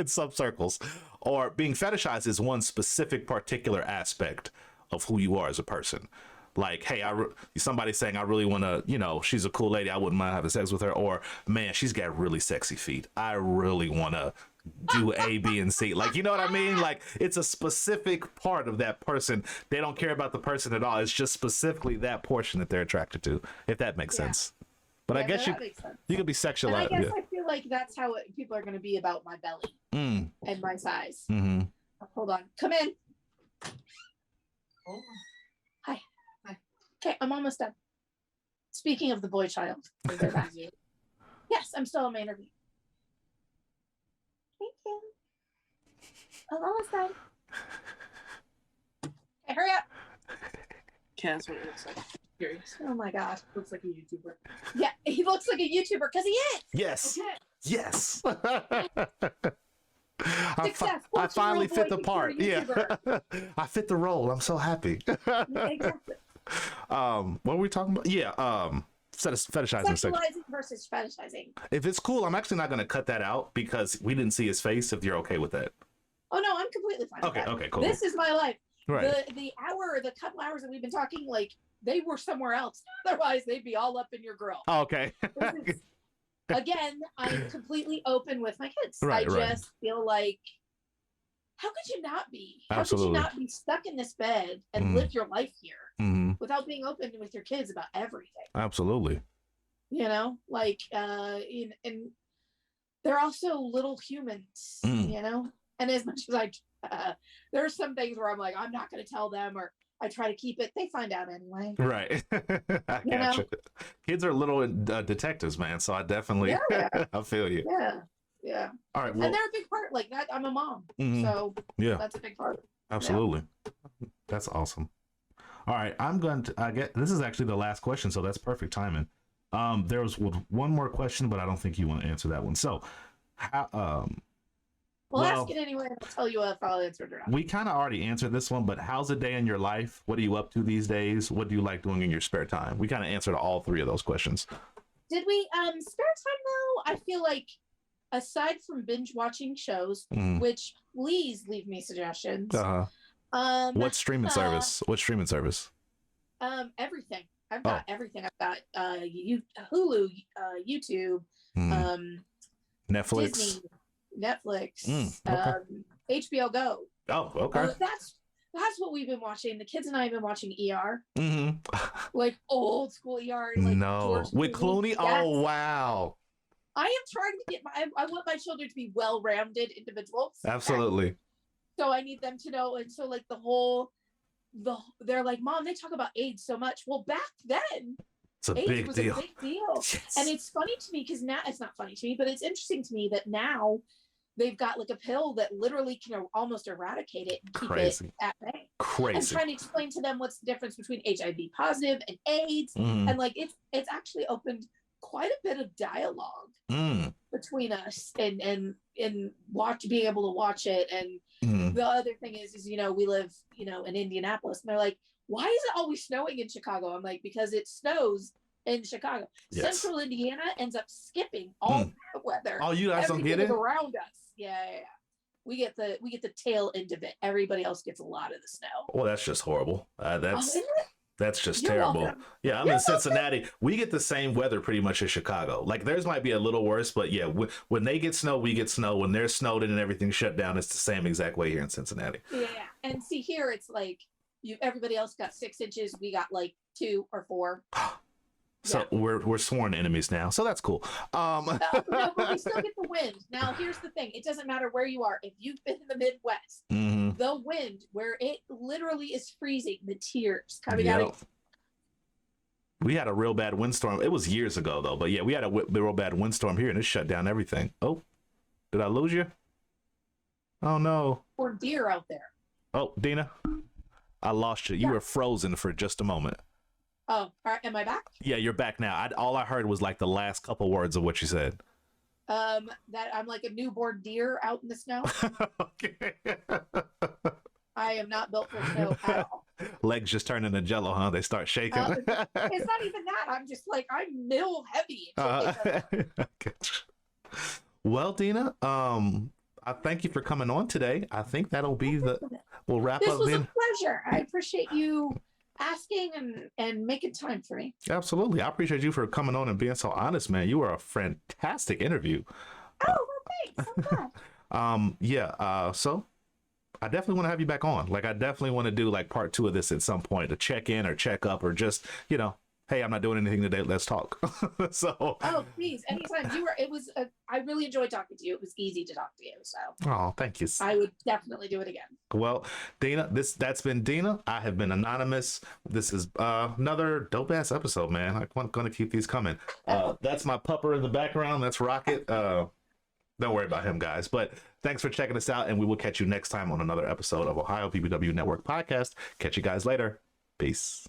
some circles. Or being fetishized is one specific particular aspect of who you are as a person. Like, hey, somebody saying, I really want to, she's a cool lady, I wouldn't mind having sex with her. Or, man, she's got really sexy feet, I really want to do A, B, and C. Like, you know what I mean? Like, it's a specific part of that person. They don't care about the person at all. It's just specifically that portion that they're attracted to, if that makes sense. But I guess you could be sexualized. And I guess I feel like that's how people are going to be about my belly and my size. Hold on. Come in. Oh. Hi. Okay, I'm almost done. Speaking of the boy child. Yes, I'm still on my interview. Thank you. I'm almost done. Okay, hurry up. That's what it looks like. Curious. Oh my God. Looks like a YouTuber. Yeah, he looks like a YouTuber because he is. Yes. Okay. Yes. I finally fit the part. Yeah. I fit the role. I'm so happy. Exactly. What were we talking about? Yeah. Fetishizing. Sexualizing versus fetishizing. If it's cool, I'm actually not going to cut that out because we didn't see his face. If you're okay with that. Oh no, I'm completely fine. Okay. With that. Okay. Cool. This is my life. Right. The couple hours that we've been talking, like, they were somewhere else. Otherwise, they'd be all up in your grill. Oh, okay. Again, I'm completely open with my kids. I just feel like, how could you not be? How Absolutely. could you not be stuck in this bed and live your life here without being open with your kids about everything? Absolutely. Like, and they're also little humans, and as much as there are some things where I'm like, I'm not going to tell them, or I try to keep it. They find out anyway. Right. I gotcha. Kids are little detectives, man. So I definitely, I feel you. Yeah. Yeah. All right. Well, and they're a big part. Like that. I'm a mom. So that's a big part. Absolutely. Yeah. That's awesome. All right. This is actually the last question. So that's perfect timing. There was one more question, but I don't think you want to answer that one. So Well, ask it anyway, and I'll tell you if I'll answer it or not. We kind of already answered this one, but how's a day in your life? What are you up to these days? What do you like doing in your spare time? We kind of answered all three of those questions. Did we? Spare time though, I feel like aside from binge watching shows, which please leave me suggestions. What streaming service? What streaming service? Everything. I've got everything. I've got Hulu, YouTube, Netflix. Disney, Netflix, okay. HBO Go. Oh, okay. That's what we've been watching. The kids and I have been watching ER. Like old school ER. Like no, with Clooney. Yes. Oh wow. I am trying to get I want my children to be well-rounded individuals. Absolutely. So I need them to know, and so like they're like, Mom, they talk about AIDS so much. Well, back then, it's a AIDS big was deal. A big deal. Yes. And it's funny to me because now it's not funny to me, but it's interesting to me that now they've got like a pill that literally can almost eradicate it and keep it at bay. Crazy. I'm trying to explain to them what's the difference between HIV positive and AIDS, and like it's actually opened quite a bit of dialogue between us and being able to watch it. And the other thing is we live in Indianapolis, and they're like, why is it always snowing in Chicago? I'm like, because it snows in Chicago. Yes. Central Indiana ends up skipping all the weather. Oh, you guys don't get it around us. Yeah. We get the tail end of it. Everybody else gets a lot of the snow. Well, that's just horrible. That's just You're terrible. welcome. Yeah, I'm in Cincinnati. We get the same weather pretty much as Chicago. Like theirs might be a little worse, but yeah, when they get snow, we get snow. When they're snowed in and everything shut down, it's the same exact way here in Cincinnati. Yeah, and see here, it's like everybody else got 6 inches. We got like 2 or 4. So we're sworn enemies now. So that's cool. No, but we still get the wind. Now, here's the thing. It doesn't matter where you are. If you've been in the Midwest, the wind, where it literally is freezing, the tears coming out of. We had a real bad windstorm. It was years ago, though. But yeah, we had a real bad windstorm here, and it shut down everything. Oh, did I lose you? Oh, no. Or deer out there. Oh, Dina, I lost you. You were frozen for just a moment. Oh, all right. Am I back? Yeah, you're back now. All I heard was like the last couple words of what you said. That I'm like a newborn deer out in the snow. Okay. I am not built for snow at all. Legs just turn into jello, huh? They start shaking. It's not even that. I'm just like, I'm middle heavy. Okay. Well, Dina, I thank you for coming on today. I think that'll be we'll wrap up. This was a pleasure. I appreciate you asking and making time for me. Absolutely. I appreciate you for coming on and being so honest, man. You were a fantastic interview. Oh, well, thanks. I'm glad. So I definitely want to have you back on. Like, I definitely want to do like part 2 of this at some point, to check in or check up, or just, hey, I'm not doing anything today. Let's talk. So. Oh, please, anytime. I really enjoyed talking to you. It was easy to talk to you. So. Oh, thank you. I would definitely do it again. Well, Dina, that's been Dina. I have been Anonymous. This is another dope ass episode, man. I'm going to keep these coming. That's my pupper in the background. That's Rocket. Don't worry about him, guys. But thanks for checking us out, and we will catch you next time on another episode of Ohio PBW Network Podcast. Catch you guys later. Peace.